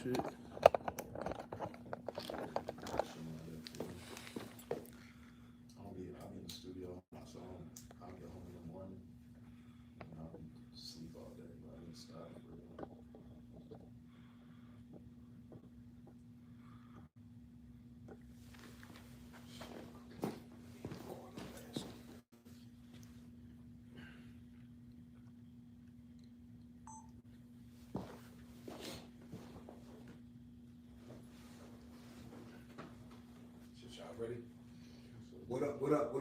shit. I'll be in the studio on my song. I'll get home in the morning and I'll be sleep all day, but I didn't stop for real. Y'all ready? What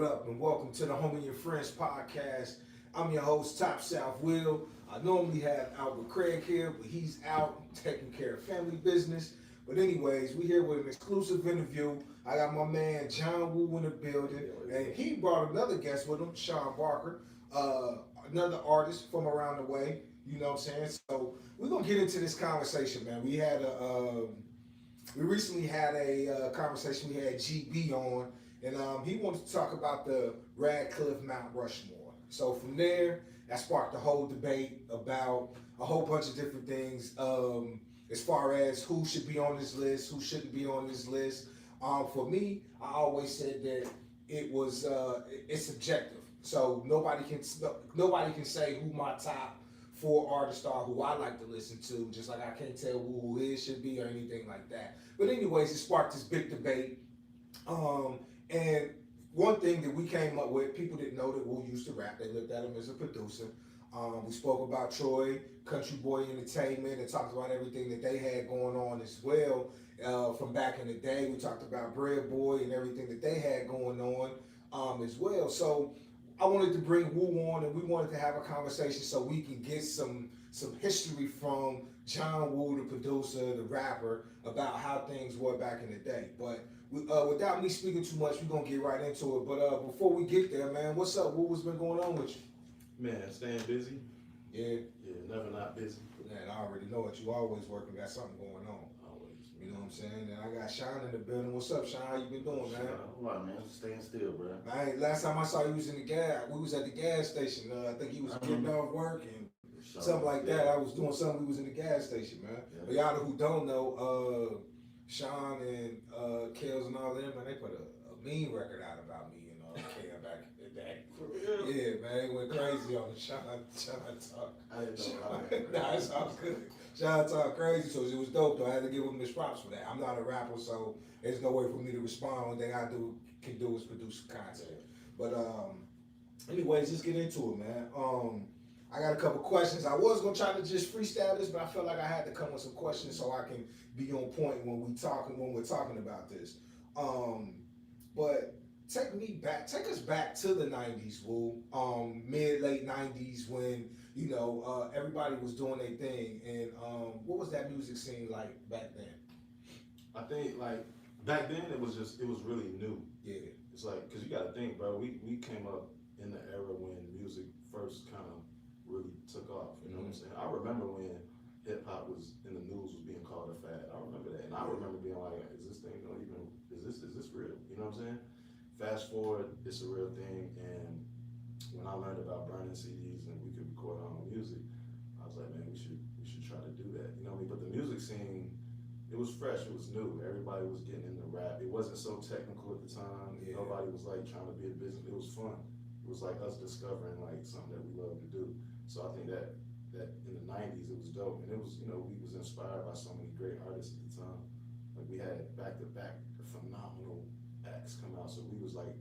up, and welcome to the Home and Your Friends podcast. I'm your host, Top South Will. I normally have Albert Craig here, but he's out taking care of family business. But anyways, we here with an exclusive interview. I got my man John Woo in the building, and he brought another guest with him, Sean Barker, another artist from around the way. You know what I'm saying? So we're gonna get into this conversation, man. We recently had a conversation. We had GB on, and he wanted to talk about the Radcliffe Mount Rushmore. So from there, that sparked a whole debate about a whole bunch of different things, as far as who should be on this list, who shouldn't be on this list. For me, I always said that it's subjective. So nobody can say who my top 4 artists are who I like to listen to, just like I can't tell who his should be or anything like that. But anyways, it sparked this big debate. And one thing that we came up with, people didn't know that Wu used to rap. They looked at him as a producer. We spoke about Troy, Country Boy Entertainment, and talked about everything that they had going on as well. From back in the day, we talked about Bread Boy and everything that they had going on as well. So I wanted to bring Wu on, and we wanted to have a conversation so we can get some history from John Woo, the producer, the rapper, about how things were back in the day. But without me speaking too much, we're gonna get right into it. But before we get there, man, what's up? What's been going on with you? Man, staying busy. Yeah, Never not busy. man, I already know it. You always working, got something going on. Always. You know what I'm saying? And I got Sean in the building. What's up, Sean? How you been doing, man? A lot, man. Staying still, bro. Last time I saw you was in the gas. We was at the gas station. I think he was getting off work and something like that. I was doing something. We was in the gas station, man. Yeah. But y'all who don't know, Sean and Kels and all them, man, they put a mean record out about me and Kel back in the day. For real? Yeah, man, they went crazy on the Sean talk. I didn't know. Nah, it's all good. Sean talk crazy, so it was dope though. I had to give him his props for that. I'm not a rapper, so there's no way for me to respond. One thing I can do is produce content. But anyways, let's get into it, man. I got a couple questions. I was gonna try to just freestyle this, but I felt like I had to come with some questions so I can be on point when we're talking about this. But take us back to the 90s, Woo. Late 90s when, everybody was doing their thing. And what was that music scene like back then? I think like back then it was really new. Yeah. It's like, cause you gotta think, bro, we came up in the era when music first kind of really took off. You know what I'm saying? I remember when hip hop was in the news, was being called a fad. I remember that. And I remember being like, is this thing gonna even, is this real? You know what I'm saying? Fast forward, it's a real thing. And when I learned about burning CDs and we could record our own music, I was like, man, we should try to do that. You know what I mean? But the music scene, it was fresh, it was new. Everybody was getting into rap. It wasn't so technical at the time. Yeah. Nobody was like trying to be a business. It was fun. It was like us discovering like something that we love to do. So I think that in the 90s it was dope. And it was, we was inspired by so many great artists at the time. Like we had back-to-back phenomenal acts come out. So we was like,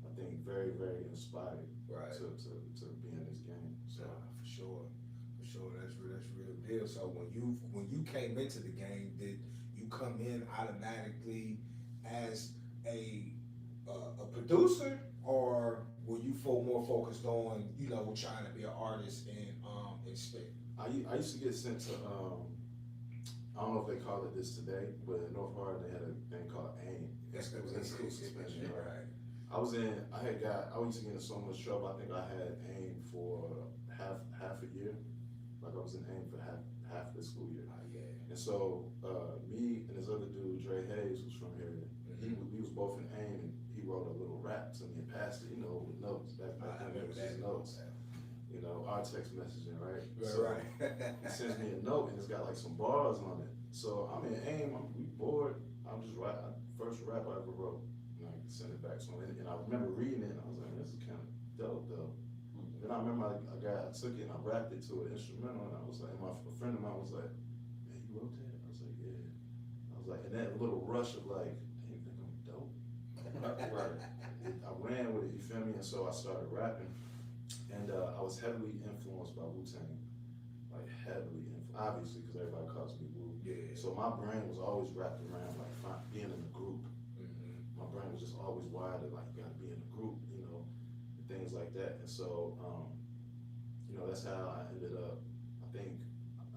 I think very, very inspired to be in this game. So for sure. That's real deal. So when you came into the game, did you come in automatically as a producer, or were you more focused on trying to be an artist and spit? I used to get sent to I don't know if they call it this today, but in North Florida they had a thing called AIM. It was in-school suspension. Right. I used to get in so much trouble. I think I had AIM for half a year. Like I was in AIM for half the school year. And so me and this other dude, Dre Hayes, was from here. We was both in AIM, and he wrote a little rap to me and passed it, with notes. Back then it was just notes. Our text messaging, right? So he sends me a note and it's got like some bars on it. So I'm in AIM, we bored. I'm just writing, first rap I ever wrote. And I sent it back to him. And I remember reading it and I was like, this is kind of dope though. Then I remember I took it and I rapped it to an instrumental and I was like, a friend of mine was like, man, you wrote that? I was like, yeah. I was like, and that little rush of like, hey, you think I'm dope? Right. I ran with it, you feel me? And so I started rapping. And I was heavily influenced by Wu-Tang. Like heavily influenced, obviously, because everybody calls me Wu. Yeah. So my brain was always wrapped around like being in a group. My brain was just always wired like you gotta be in a group, you know, and things like that. And so, you know, that's how I ended up. I think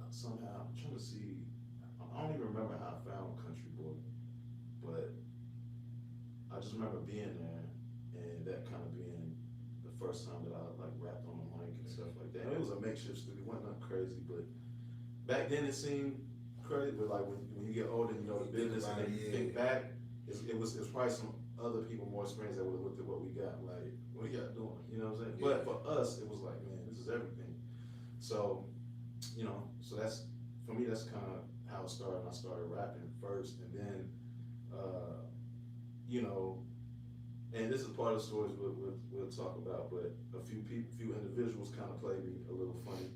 somehow I'm trying to see. I don't even remember how I found Country Boy, but I just remember being there and that kind of being the first time that I like rapped on the mic and stuff like that. And it was a makeshift studio, it wasn't nothing crazy, but back then it seemed crazy. But like when you get older, you know the business, and then you think back, it was probably some other people more experienced that would have looked at what we got, like, what are y'all doing? You know what I'm saying? Yeah. But for us, it was like, man, this is everything. So, you know, so that's, for me, that's kind of how it started. I started rapping first, and then, you know, and this is part of the stories we'll talk about, but a few individuals kind of played me a little funny.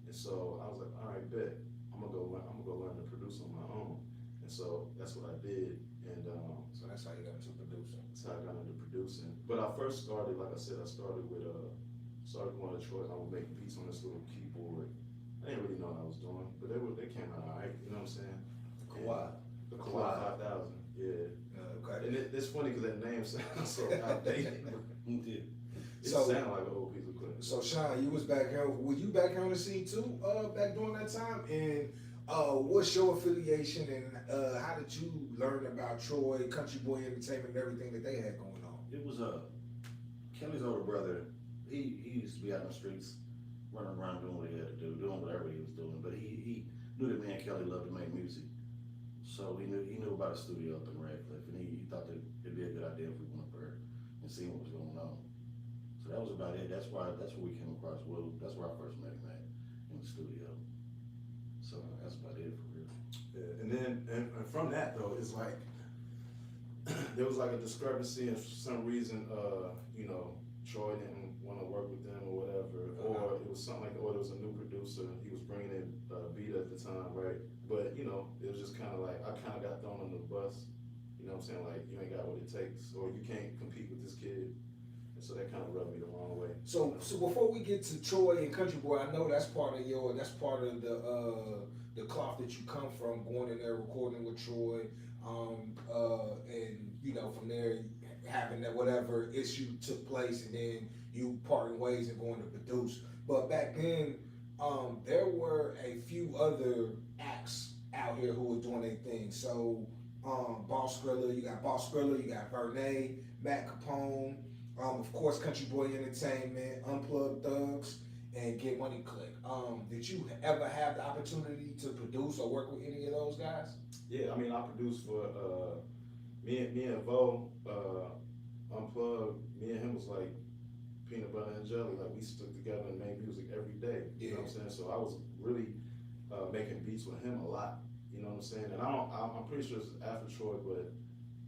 And so I was like, all right, bet, I'm gonna go learn to produce on my own. And so that's what I did. And so that's how you got into producing. that's how I got into producing. But I first started, like I said, I started with started going to Detroit. I would make beats on this little keyboard. I didn't really know what I was doing, but they came out all right. You know what I'm saying? The Kawhi 5000. Yeah. Okay. And it's funny because that name sounds so outdated. It So- sounds like an old piece of equipment. So Sean, you was back here. Were you back here on the scene too? Back during that time, and what's your affiliation, and how did you learn about Troy, Country Boy Entertainment, and everything that they had going on? It was Kelly's older brother. He used to be out in the streets, running around doing what he had to do, doing whatever he was doing. But he knew that me and Kelly loved to make music, so he knew about a studio up in Radcliffe, and he thought that it'd be a good idea if we went up there and see what was going on. So that was about it. That's where we came across Will. That's where I first met him at, in the studio. So that's about it for real. Yeah, and then and from that though, it's like there was like a discrepancy, and for some reason, you know, Troy didn't want to work with them or whatever, or it was something like, or there was a new producer. He was bringing in Beat at the time, right? But you know, it was just kind of like I kind of got thrown under the bus. You know what I'm saying? Like you ain't got what it takes, or you can't compete with this kid. And so that kind of rubbed me the wrong way. So before we get to Troy and Country Boy, I know that's part of the cloth that you come from, going in there recording with Troy, and you know from there having that whatever issue took place, and then you parting ways and going to produce. But back then, there were a few other acts out here who were doing their thing. So Boss Skrilla, you got Vernay, Matt Capone. Of course, Country Boy Entertainment, Unplugged Thugs, and Get Money Click. Did you ever have the opportunity to produce or work with any of those guys? Yeah, I mean, I produced for me and Vo, Unplugged. Me and him was like peanut butter and jelly. Like we stuck together and made music every day. You know what I'm saying? So I was really making beats with him a lot. You know what I'm saying? And I'm pretty sure it's after Troy, but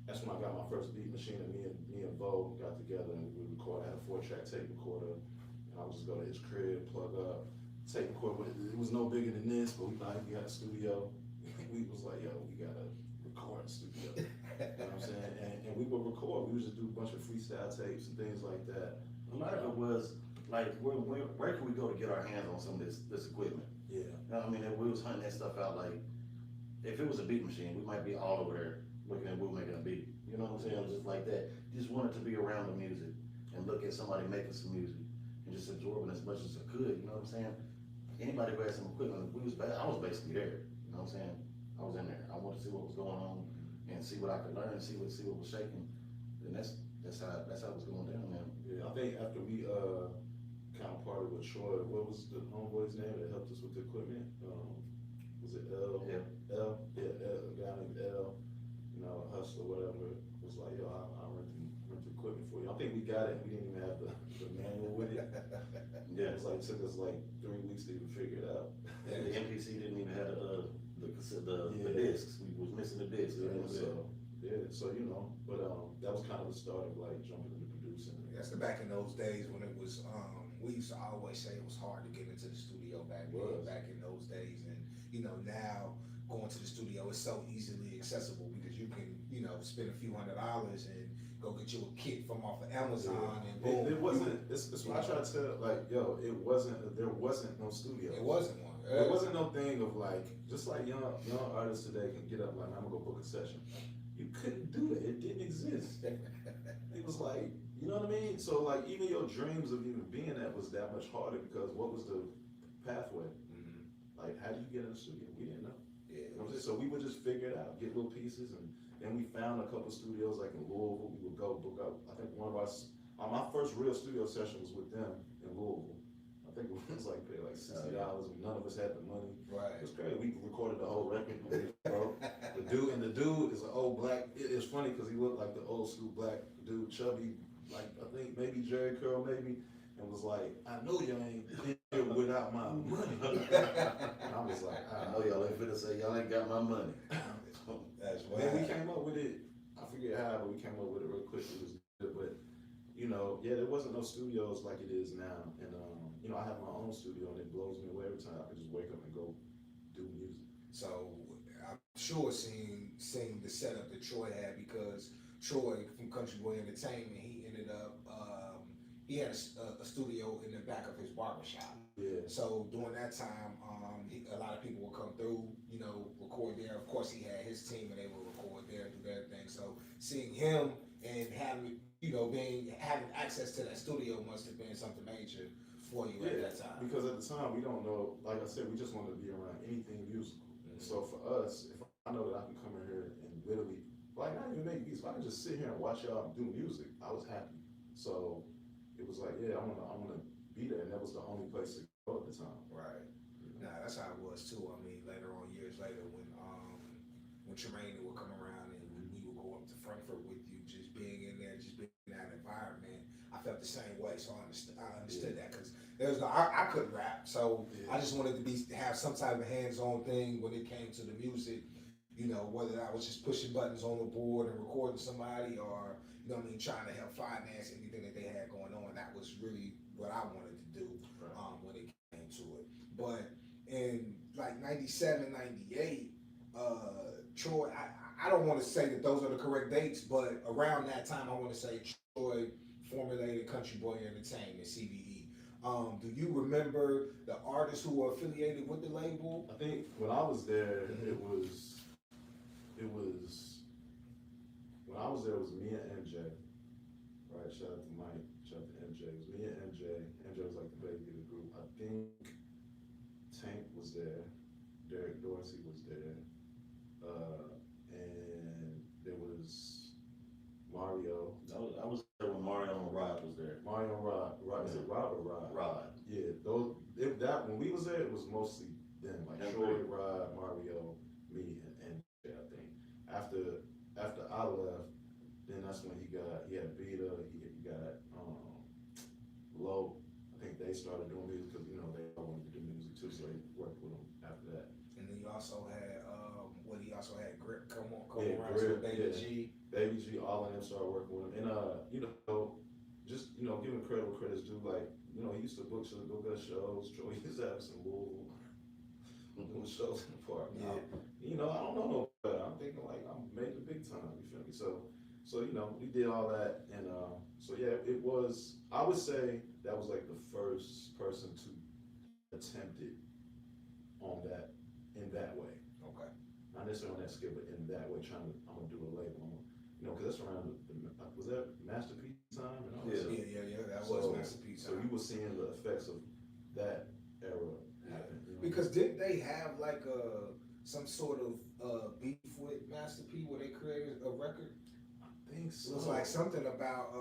that's when I got my first beat machine, and me and Vo got together and we recorded. I had a 4-track tape recorder, and I would just go to his crib, plug up, tape recorder. It was no bigger than this, but we got a studio. We was like, yo, we gotta record a studio. You know what I'm saying? And we would record. We would just do a bunch of freestyle tapes and things like that. A lot of it was like, where can we go to get our hands on some of this equipment? Yeah. You know what I mean? And we was hunting that stuff out. Like, if it was a beat machine, we might be all over there looking at Will making a beat. You know what I'm saying? Just like that. Just wanted to be around the music and look at somebody making some music and just absorbing as much as I could. You know what I'm saying? Anybody who had some equipment, I was basically there. You know what I'm saying? I was in there. I wanted to see what was going on and see what I could learn, see what was shaking. And that's how it was going down, man. Yeah, I think after we kind of parted with Troy, what was the homeboy's name that helped us with the equipment? Was it L? Yeah. L? Yeah, L, a guy named L, you know, a hustler, whatever, was like, yo, I'll rent the equipment for you. I think we got it, we didn't even have the manual with it. Yeah. It was like, took us like 3 weeks to even figure it out. And the MPC didn't even have the So but that was kind of the start of like jumping into producing. That's the back in those days when it was. We used to always say it was hard to get into the studio back then. Back in those days, and now going to the studio is so easily accessible because you can spend a few $100s and go get you a kit from off of Amazon and boom. It wasn't. It's what I try to tell. Like, yo, it wasn't. There wasn't no studio. It wasn't one. There wasn't no thing of like, just like young artists today can get up like, I'm gonna go book a session. You couldn't do it. It didn't exist. It was like, you know what I mean? So like, even your dreams of even being that was that much harder because what was the pathway? Mm-hmm. Like, how did you get in the studio? We didn't know. Yeah. You know what I'm saying? So we would just figure it out, get little pieces, and then we found a couple studios like in Louisville. We would go book up. I think one of our my first real studio session was with them in Louisville. I think it was like paid like $60, and none of us had the money. Right. It was crazy. We recorded the whole record, bro. The dude is an old black. It's funny because he looked like the old school black dude, chubby, like I think maybe Jerry Curl, maybe, and was like, I know y'all ain't here without my money. And I was like, I know y'all ain't finna say y'all ain't got my money. That's and then we came up with it. I forget how, but we came up with it real quick. It was good, but there wasn't no studios like it is now, and I have my own studio, and it blows me away every time. I can just wake up and go do music. So I'm sure seeing the setup that Troy had, because Troy from Country Boy Entertainment, he ended up he had a studio in the back of his barbershop. Yeah. So during that time, a lot of people would come through, record there. Of course, he had his team, and they would record there, do their thing. So seeing him and having having access to that studio must have been something major for you at that time. Because at the time we don't know. Like I said, we just wanted to be around anything musical. Mm-hmm. So for us, if I know that I can come in here and literally, like, not even make beats, if I can just sit here and watch y'all do music, I was happy. So it was like, I wanna be there, and that was the only place to go at the time. Right. Nah, that's how it was too. I mean, later on, years later, when Tremaine would come around and we would go up to Frankfurt with you, just being in there, just being in that environment, I felt the same way. So I understood that, because I couldn't rap, so I just wanted to have some type of hands-on thing when it came to the music. Whether I was just pushing buttons on the board and recording somebody, or trying to help finance anything that they had going on. That was really what I wanted to do when it came to it. But in like 97, 98, Troy, I don't want to say that those are the correct dates, but around that time, I want to say Troy formulated Country Boy Entertainment, CBE. Do you remember the artists who were affiliated with the label? I think when I was there, it was when I was there, it was me and MJ. Right, shout out to Mike, shout out to MJ. It was me and MJ. MJ was like the baby of the group. I think Tank was there, Derek Dorsey was there, and there was Mario. I was there when Mario and Rod was there. Mario and Rod. Is it Rod or Rod? Rod. Yeah, when we was there, it was mostly them, like Troy, Rod, Mario, me, and MJ, I think. After I left, then that's when he had Vita, he got Low. I think they started doing music because they all wanted to do music too, so they worked with them after that. And then you also had he also had Grip come around, Grip, so Baby G. Baby G, all of them started working with him, and just giving credit where credit's due. Like he used to book shows, go get shows. Troy used to have some Louisville doing shows in the park. Yeah. I don't know no better. I'm thinking like I'm made the big time. You feel me? So we did all that, and it was. I would say that was like the first person to attempt it in that way. Okay. Not necessarily on that scale, but in that way, I'm gonna do a label. Because that's around was that Masterpiece time and all that. Yeah. That was Masterpiece time. So you were seeing the effects of that era happen. Because didn't they have like some sort of beef with Master P where they created a record? I think so. It was like something about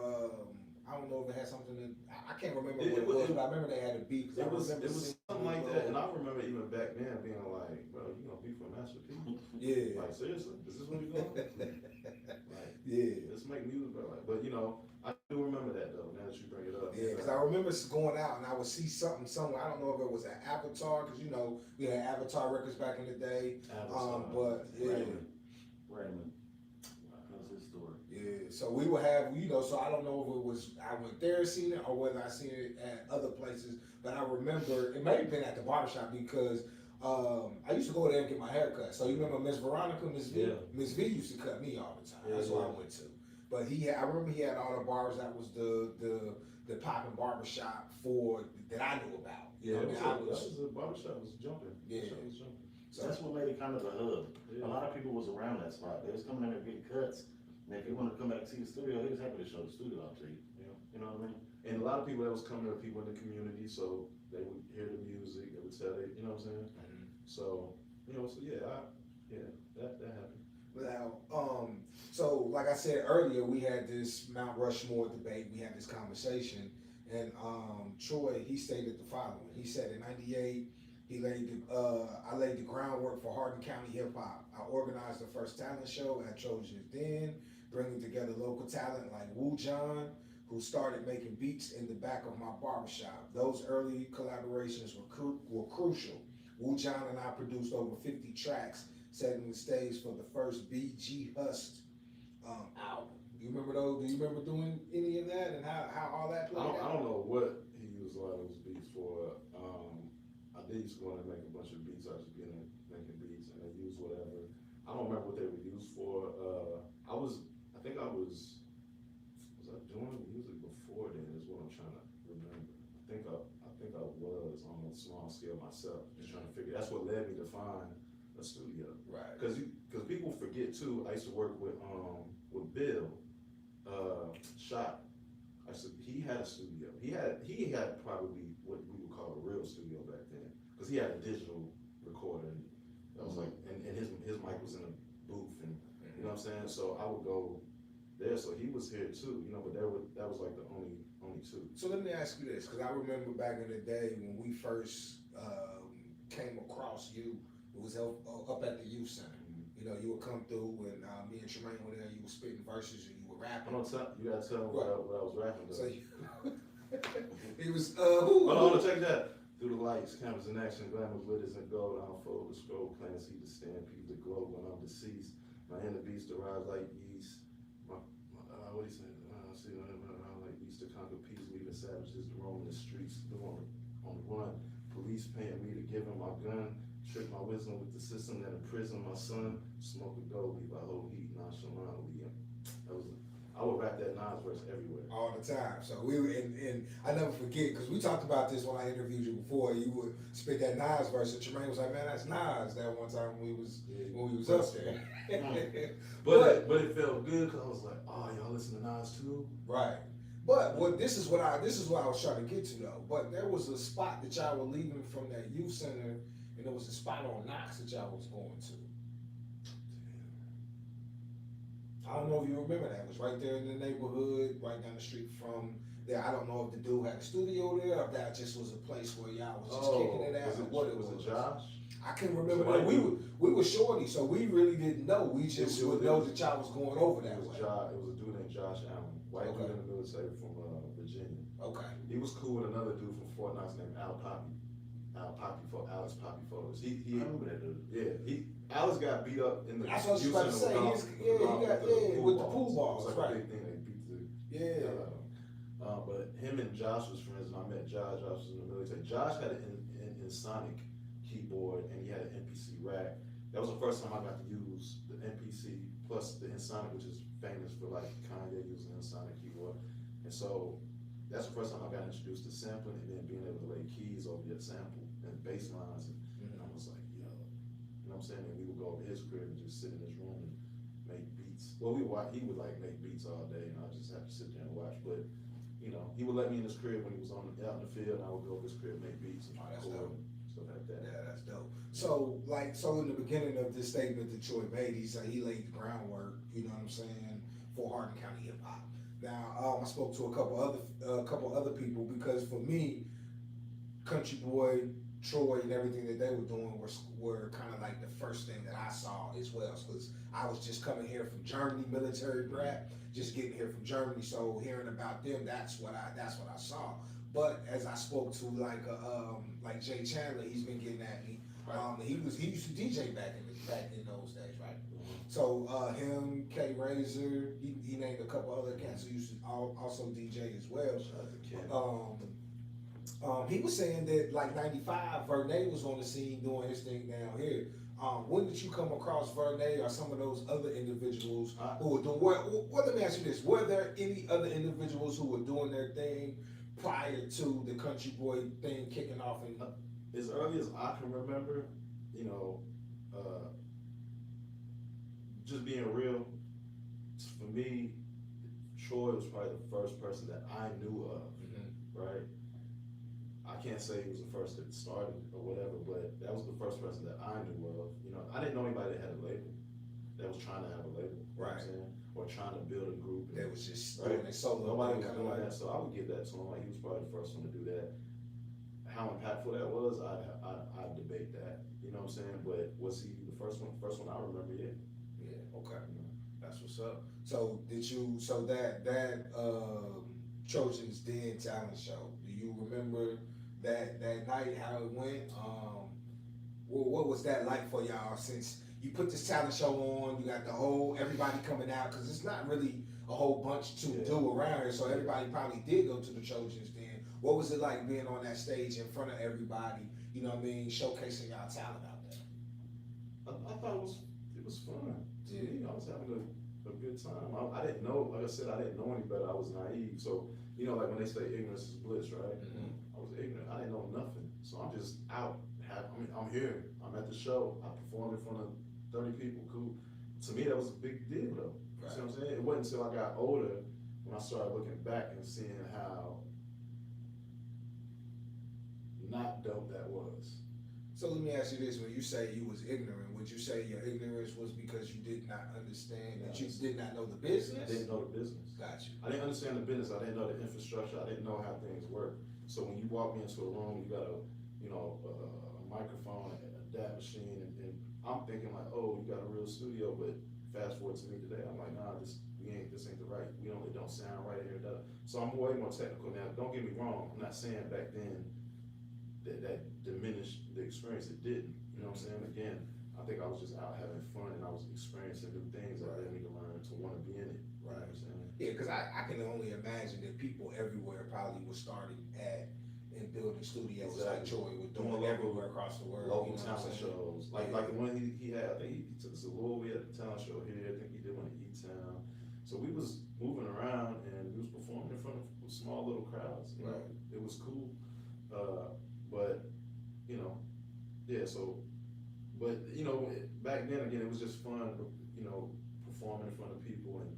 I don't know if it had something to, I can't remember what it was, but I remember they had a beef. It was something like that, and I remember even back then being like, bro, you gonna beef with Master P? Yeah. Like, seriously? Is this what we doing? Like, yeah. Let's make music, bro. But I do remember that though, now that you bring it up. Yeah, because I remember going out and I would see something somewhere. I don't know if it was an Avatar, because we had Avatar records back in the day. Avatar. But yeah. Raymond. So we would have, so I don't know if it was I went there and seen it or whether I seen it at other places, but I remember it may have been at the barbershop because I used to go there and get my hair cut. So you remember Miss Veronica, Miss V? Yeah. Miss V used to cut me all the time. Yeah, That's where I yeah. went to. But I remember he had all the barbers. That was the popping barbershop that I knew about. Yeah, The barbershop was jumping. Yeah. Barbershop was jumping. So That's what made it kind of a hub. Yeah. A lot of people was around that spot. They was coming in there getting cuts. And if you want to come back and see the studio, he was happy to show the studio out to you. Yeah. You know what I mean? And a lot of people that was coming there, people in the community, so they would hear the music, they would tell it, you know what I'm saying? So, that happened. Now, so like I said earlier, we had this Mount Rushmore debate. We had this conversation, and Troy, he stated the following. He said in '98, I laid the groundwork for Hardin County hip hop. I organized the first talent show at Trojan's Den, bringing together local talent like Wu John, who started making beats in the back of my barbershop. Those early collaborations were crucial. Wu John and I produced over 50 tracks, setting the stage for the first BG Hust album. You remember those? Do you remember doing any of that and how all that played out? I don't know what he used a lot of those beats for. I did used to go in and make a bunch of beats. I was just being making beats, and they used whatever. I don't remember what they were used for. I think I was doing music before then? Is what I'm trying to remember. I think I was on a small scale myself, just trying to figure. That's what led me to find a studio. Right. Because people forget too. I used to work with Bill Shot. He had a studio. He had probably what we would call a real studio back then, because he had a digital recorder. And that was like, and his mic was in a booth, and you know what I'm saying. So I would go there. So he was here too, but that was like the only two. So let me ask you this, because I remember back in the day when we first came across you, it was up at the youth center. You would come through and me and Tremaine were there. You were spitting verses and you were rapping. You gotta tell what I was rapping. So he was Hold on, check that. Through the lights, cameras in action, glamour, glitters and gold. I unfold the scroll, plant see the stampede, the glow when I'm deceased. My inner beast arise like yeast. What he said? See, like yeast to conquer peace, leaving savages to roam the streets. On the run, police paying me to give him my gun. Trick my wisdom with the system that imprisoned my son. Smoke a dope, leave a whole heat nonchalantly. I would rap that Nas verse everywhere. all the time. So we were, and I never forget, because we talked about this when I interviewed you before. You would spit that Nas verse, and Tremaine was like, "Man, that's Nas." That one time when we was up there. but it felt good because I was like, "Oh, y'all listen to Nas too?" Right. But this is what I was trying to get to though. But there was a spot that y'all were leaving from that youth center, and there was a spot on Knox that y'all was going to. I don't know if you remember that. It was right there in the neighborhood, right down the street from there. I don't know if the dude had a studio there, or if that just was a place where y'all was just kicking it out, or what it was. Was it Josh? I can remember that. We were shorty, so we really didn't know. We just would know that y'all was going over that way. It was a dude named Josh Allen, white dude in the military from Virginia. Okay. He was cool with another dude from Fort Knox named Alex Poppy Photos. He remember that dude. Yeah, Alex got beat up in the. That's what I was about to say. He got with the pool balls, It was like a big thing. They beat the. Yeah. But him and Josh was friends, and I met Josh. Josh was in the military. Josh had an Sonic keyboard, and he had an MPC rack. That was the first time I got to use the MPC plus the Sonic, which is famous for like Kanye using the Sonic keyboard. And so that's the first time I got introduced to sampling and then being able to lay keys over your sample and bass lines. And I was like, yo, you know what I'm saying? And we would go over his crib and just sit in his room and make beats. Well, he would like make beats all day, and I just have to sit there and watch. But he would let me in his crib when he was out in the field, and I would go over his crib, make beats and that's record dope. Stuff like that. Yeah, that's dope. So in the beginning of this statement that Troy made, he said he laid the groundwork, you know what I'm saying, for Hardin County hip hop. Now, I spoke to a couple other people, because for me, Country Boy, Troy, and everything that they were doing were kind of like the first thing that I saw as well, because I was just coming here from Germany, military brat, just getting here from Germany. So hearing about them, that's what I saw. But as I spoke to like Jay Chandler, he's been getting at me. He used to DJ back in those days, right? So him, K Razor, he named a couple other cats who used to also DJ as well. Shout out to Ken. He was saying that like '95, Vernay was on the scene doing his thing down here. When did you come across Vernay or some of those other individuals who were doing? Well, let me ask you this: were there any other individuals who were doing their thing prior to the Country Boy thing kicking off? And as early as I can remember, you know, just being real, for me, Troy was probably the first person that I knew of, right? I can't say he was the first that started or whatever, but that was the first person that I knew of. You know, I didn't know anybody that had a label, that was trying to have a label, you know what I'm saying? Or trying to build a group. that was just right? doing it solo. Nobody was doing that, so I would give that to him. Like, he was probably the first one to do that. How impactful that was, I debate that. You know what I'm saying? But was he the first one? First one I remember, yeah. Yeah, okay. That's what's up. So that Trojans Den talent show, do you remember that night, how it went? What was that like for y'all, since you put this talent show on, you got the whole, everybody coming out, because it's not really a whole bunch to do around here, so everybody probably did go to the Trojans Den. What was it like being on that stage in front of everybody, you know what I mean, showcasing y'all talent out there? I thought it was fun. Yeah. To me, I was having a good time. I didn't know, like I said, I didn't know any better. I was naive. So, you know, like when they say ignorance is bliss, right? I was ignorant. I didn't know nothing. So I'm just out. I'm here. I'm at the show. I performed in front of 30 people. Cool. To me, that was a big deal, though. You see what I'm saying? It wasn't until I got older when I started looking back and seeing how not dope that was. So let me ask you this: when you say you was ignorant, would you say your ignorance was because you did not understand, that you did not know the business? I didn't know the business. Got you. I didn't understand the business. I didn't know the infrastructure. I didn't know how things work. So when you walk me into a room, you got a microphone, a DAT machine, and I'm thinking like, oh, you got a real studio. But fast forward to me today, I'm like, nah, this ain't the right. It don't sound right here. So I'm way more technical now. Don't get me wrong. I'm not saying back then that diminished the experience. It didn't. You know what I'm saying? Again, I think I was just out having fun and I was experiencing new things that I need to learn to want to be in it. You know what I'm saying? Yeah, because I can only imagine that people everywhere probably were starting at and building studios like Troy were doing everywhere across the world. Local talent shows, like the one he had. I think he took us to Louisville. We had a talent show here. I think he did one in E-Town. So we was moving around and we was performing in front of small little crowds. You know? It was cool. But so, but back then again, it was just fun, performing in front of people and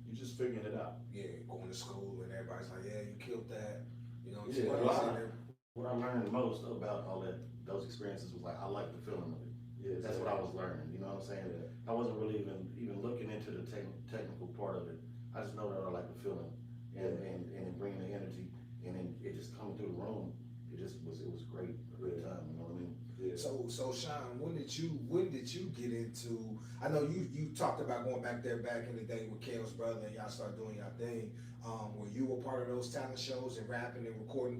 you just figuring it out. Yeah, going to school and everybody's like, yeah, you killed that. You know what I'm saying? What I learned most about all those experiences was like, I like the feeling of it. Yeah, that's what I was learning, you know what I'm saying? I wasn't really even looking into the technical part of it. I just know that I like the feeling and bringing the energy and then it just coming through the room. It was great, a great time, you know what I mean? Yeah. So Sean, when did you get into? I know you talked about going back there back in the day with Kale's brother, and y'all started doing your thing. Were you a part of those talent shows and rapping and recording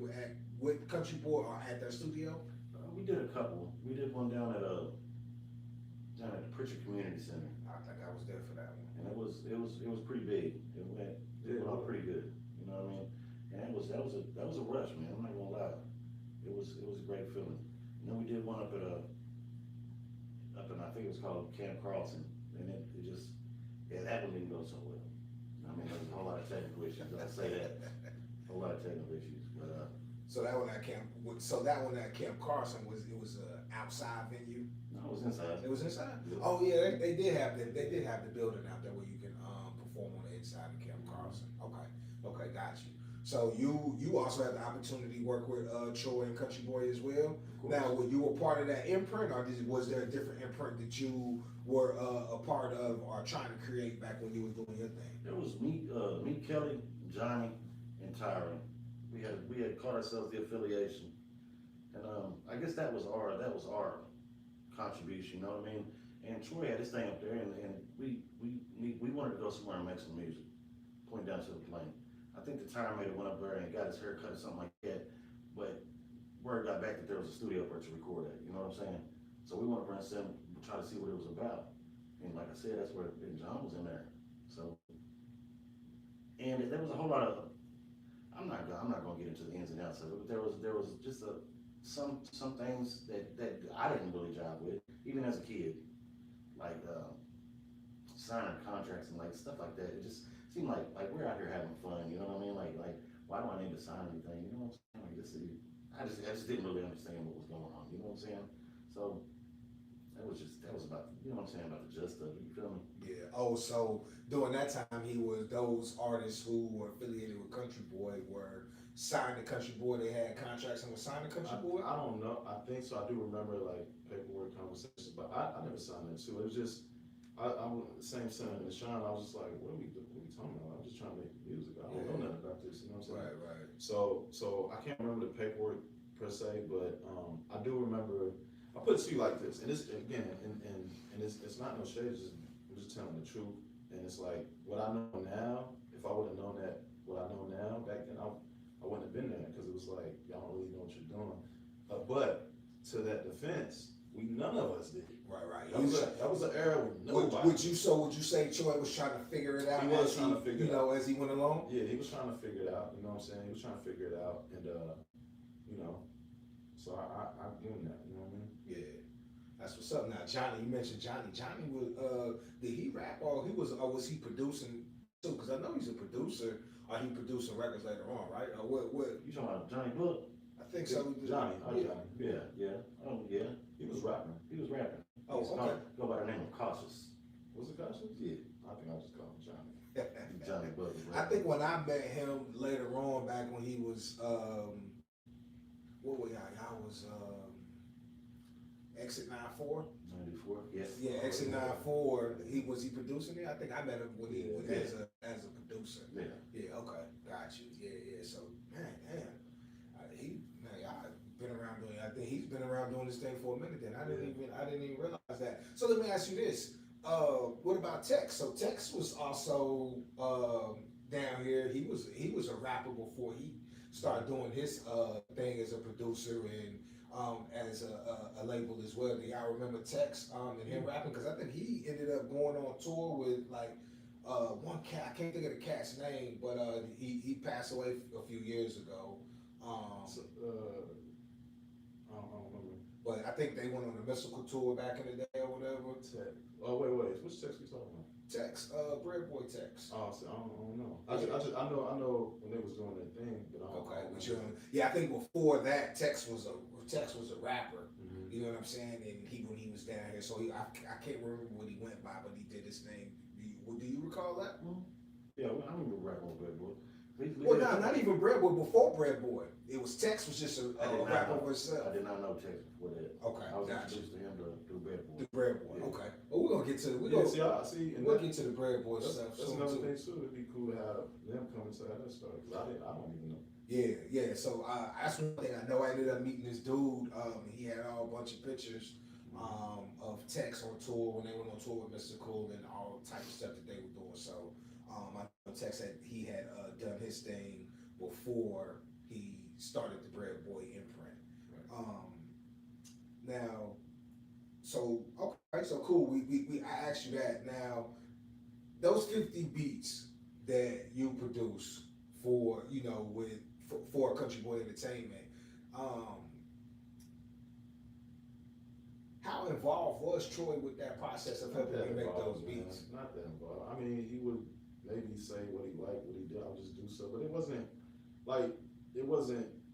with Country Boy or at their studio? We did a couple. We did one down at the Pritchard Community Center. I think I was there for that one. And it was pretty big. It went out pretty good. You know what I mean? And that was a rush, man. I'm not gonna lie. It was a great feeling. And then we did one up in I think it was called Camp Carlson, and that one didn't go so well. I mean, there was a whole lot of technical issues. I'll say that, a whole lot of technical issues. But so that one at Camp Carlson was an outside venue. No, it was inside. It was inside. Yeah. Oh yeah, they did have the building out there where you can perform on the inside of Camp Carlson. Okay, got you. So you also had the opportunity to work with Troy and Country Boy as well. Now, were you a part of that imprint, or was there a different imprint that you were a part of or trying to create back when you was doing your thing? There was me, Kelly, Johnny, and Tyron. We had caught ourselves the affiliation, and I guess that was our contribution. You know what I mean? And Troy had his thing up there, and we wanted to go somewhere and make some music. Point down to the plane. I think the tire maker went up there and got his hair cut or something like that, but word got back that there was a studio for it to record at, you know what I'm saying? So we went over and try to see what it was about. And like I said, that's where Big John was in there. So, and there was a whole lot of, I'm not gonna get into the ins and outs of it, but there was just some things that I didn't really jive with, even as a kid, like signing contracts and like stuff like that. It just seemed like we're out here having fun, you know what I mean? Like why do I need to sign anything? You know what I'm saying? Like I just didn't really understand what was going on. You know what I'm saying? So that was about, you know what I'm saying, about the gist of it. You feel me? Yeah. Oh, so during that time, he was those artists who were affiliated with Country Boy were signed to Country Boy. They had contracts and were signed to Country Boy. I don't know. I think so. I do remember like paperwork conversations, but I never signed that too. It was just I'm the same son and Sean. I was just like, what are we talking about? I'm just trying to make music. I don't know nothing about this. You know what I'm saying? Right. So I can't remember the paperwork per se, but I do remember. I put it to you like this, and this again, and it's not no shade. I'm just telling the truth, and it's like what I know now. If I would have known that what I know now back then, I wouldn't have been there because it was like y'all don't really know what you're doing. But to that defense, none of us did. Right. That was an era with nobody. Would you say Troy was trying to figure it out? He was trying to figure it out. As he went along. Yeah, he was trying to figure it out. You know what I'm saying? He was trying to figure it out, and you know, so I give him that. You know what I mean? Yeah, that's what's up. Now, Johnny, you mentioned Johnny. Johnny was did he rap or was he producing too? Because I know he's a producer. Or he producing records later on, right? Or what? You talking about Johnny Book? I think so. Johnny. Yeah. Oh yeah. He was rapping. He was rapping. Oh, okay. Go by the name of Cautious. Was it Cautious? Yeah. I think I just called him Johnny. Johnny Book. I think when I met him later on, back when he was what were y'all was Exit 94. 94. Yes. Yeah, Exit 94. He producing it? I think I met him when he was as a producer. Yeah. Okay, got you. Yeah. So man, damn, I've been around doing. I think he's been around doing this thing for a minute. Then I didn't even realize that. So let me ask you this: what about Tex? So Tex was also down here. He was a rapper before he started doing his thing as a producer and as a label as well. Do y'all remember Tex and him rapping? Because I think he ended up going on tour with like one cat. I can't think of the cat's name, but he passed away a few years ago. I don't remember. But I think they went on a mystical tour back in the day or whatever. Tex. Oh wait, which Tex we talking about? Tex, Bread Boy Tex. Oh, so I don't know. I know when they was doing their thing, but I don't. Okay, but I think before that, Tex was a rapper. Mm-hmm. You know what I'm saying? And when he was down here, so I can't remember what he went by, but he did his thing. Do you recall that? Mm-hmm. Yeah, I remember rapping with Bread Boy. Well, no, not even Bread Boy. Before Bread Boy, it was Tex was just a rapper for himself. I did not know Tex before that. Okay, I was introduced to him to Bread Boy. The Bread Boy. Yeah. Okay. Well, we're gonna get to we'll get to the Bread Boy stuff. That's another thing too. It'd be cool to have them come inside that story because I don't even know. Yeah. So that's one thing I know. I ended up meeting this dude. He had a whole bunch of pictures of Tex on tour when they went on tour with Mystical and all type of stuff that they were doing. So I know Tex had done his thing before he started the Bread Boy imprint. Right. Now, so okay, so cool. I asked you that. Now, those 50 beats that you produce for for Country Boy Entertainment, how involved was Troy with that process of helping you make those beats? Not that involved. I mean, he would maybe say what he liked, what he did. I would just do stuff, but it wasn't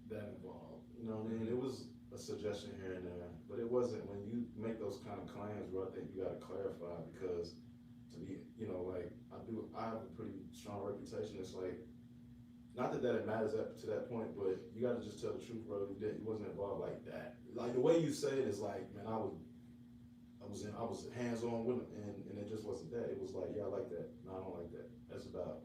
that involved. You know what I mean? It was a suggestion here and there, but it wasn't. When you make those kind of claims, bro, I think you got to clarify because to be, like I have a pretty strong reputation. It's like, not that it matters to that point, but you got to just tell the truth, bro. He wasn't involved like that. Like the way you say it is like, man, I was hands on with him, and it just wasn't that. It was like, yeah, I like that. No, I don't like that. That's about,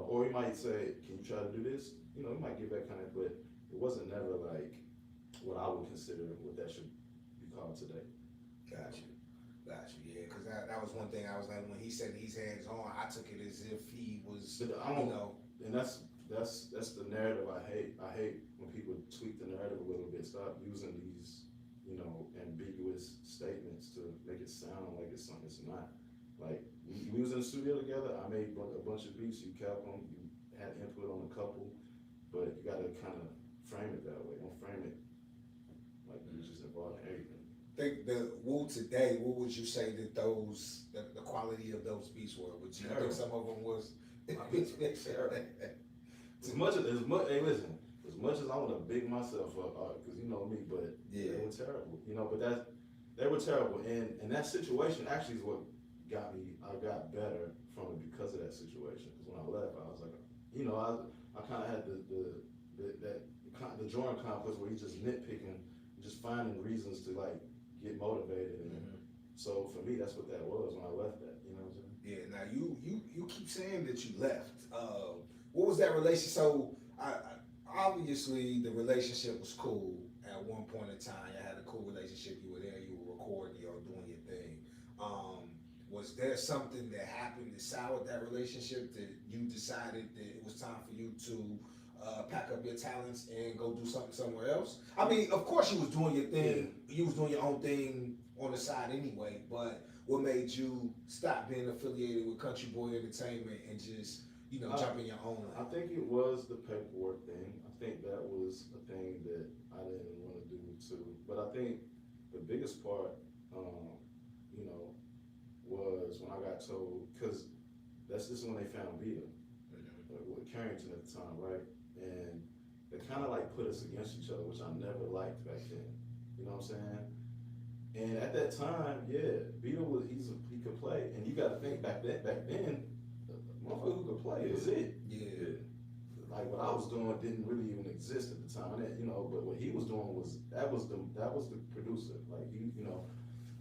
Or he might say, can you try to do this? He might give that kind of, but it wasn't never like what I would consider what that should be called today. Got you. Yeah, because that was one thing I was like when he said he's hands on, I took it as if he was, And that's the narrative I hate. I hate when people tweak the narrative a little bit. Stop using these, ambiguous statements to make it sound like it's something it's not. we was in the studio together, I made a bunch of beats. You kept them. You had input on a couple, but you gotta kind of frame it that way. Don't frame it like you was just involved in everything. Think the Wu today, what would you say that the quality of those beats were? Would you think some of them was? My beats were terrible. As much, hey, listen. As much as I want to big myself up, because you know me, but they were terrible. You know, but they were terrible, and that situation actually is what got me. I got better from it because of that situation. Because when I left, I was like, you know, I kind of had the drawing complex where he's just nitpicking, just finding reasons to like get motivated, and so for me, that's what that was when I left that. You know what I'm saying? Yeah. Now you keep saying that you left. What was that relationship? So obviously the relationship was cool at one point in time. You had a cool relationship. You were there. You were recording. You were doing your thing. Was there something that happened that soured that relationship that you decided that it was time for you to pack up your talents and go do something somewhere else? I mean, of course you was doing your thing. You was doing your own thing on the side anyway, but what made you stop being affiliated with Country Boy Entertainment and just, you know, jump in your own I lane? think it was the paperwork thing. I think that was a thing that I didn't want to do too. But I think the biggest part, you know, was when I got told, because this is when they found Vita, with Carrington at the time, right? And they kind of like put us against each other, which I never liked back then. You know what I'm saying? And at that time, yeah, Vita was he could play, and you got to think back then, the motherfucker who could play is it. Yeah. Like what I was doing didn't really even exist at the time, and you know. But what he was doing was that was the producer, like you know.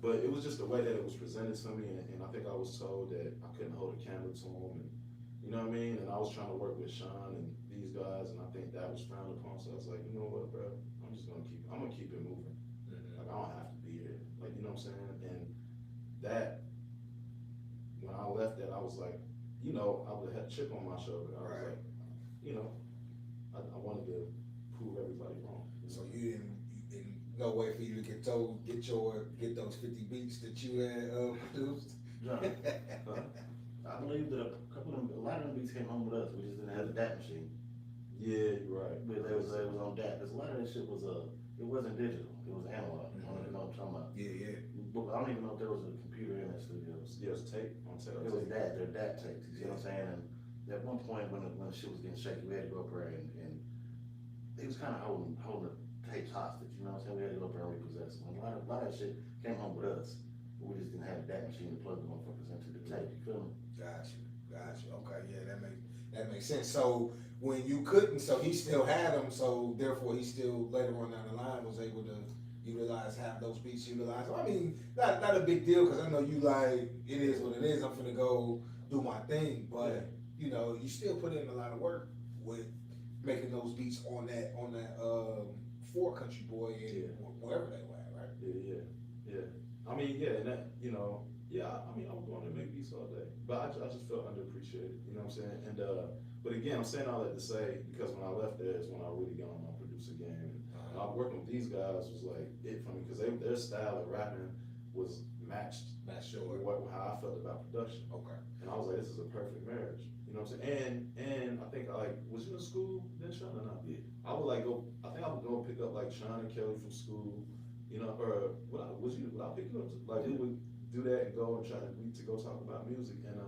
But it was just the way that it was presented to me, and I think I was told that I couldn't hold a candle to him, and you know what I mean. And I was trying to work with Sean and these guys, and I think that was frowned upon. So I was like, you know what, bro, I'm gonna keep it moving. Like I don't have to be here, like you know what I'm saying. And that when I left that, I was like, you know, I would have had a chip on my shoulder. I was like, you know, I wanted to prove everybody wrong. So you didn't no way for you to get those 50 beats that you had produced? John, I believe that a lot of them beats came home with us. We just didn't have the DAT machine. Yeah, you're right. But it was on DAT. Because a lot of that shit was it wasn't digital. It was analog. I don't even know what I'm talking about. Yeah. But I don't even know if there was a computer in that studio. Yeah, it was tape on tape. It was their DAT tapes. You see what I'm saying? And at one point when the shit was getting shaky, we had to go up there and it was kind of holding the tapes hostage. You know what I'm saying? We had to go up there and repossess them. A lot of that shit came home with us. But we just didn't have a DAT machine to plug the motherfuckers into the tape. You feel me? Gotcha. Okay, yeah, that makes sense. So when you couldn't, so he still had them, so therefore he still later on down the line was able to have those beats utilized. I mean, not a big deal because I know you like it is what it is. I'm finna go do my thing, but you know, you still put in a lot of work with making those beats on that for Country Boy and wherever they were, right? Yeah. I mean, yeah, and that, you know, I mean, I was going to make beats all day, but I just felt underappreciated, you know what I'm saying? And, but again, I'm saying all that to say, because when I left there is when I really got on my producer game. And I working with these guys was like it for me, because their style of rapping was matched with how I felt about production. Okay. And I was like, this is a perfect marriage, you know what I'm saying? And I think was you in school then, Sean, or not? Yeah. I would I think I would go pick up like Sean and Kelly from school, you know, or would I pick you up? Like we would do that and go and try to meet to go talk about music, and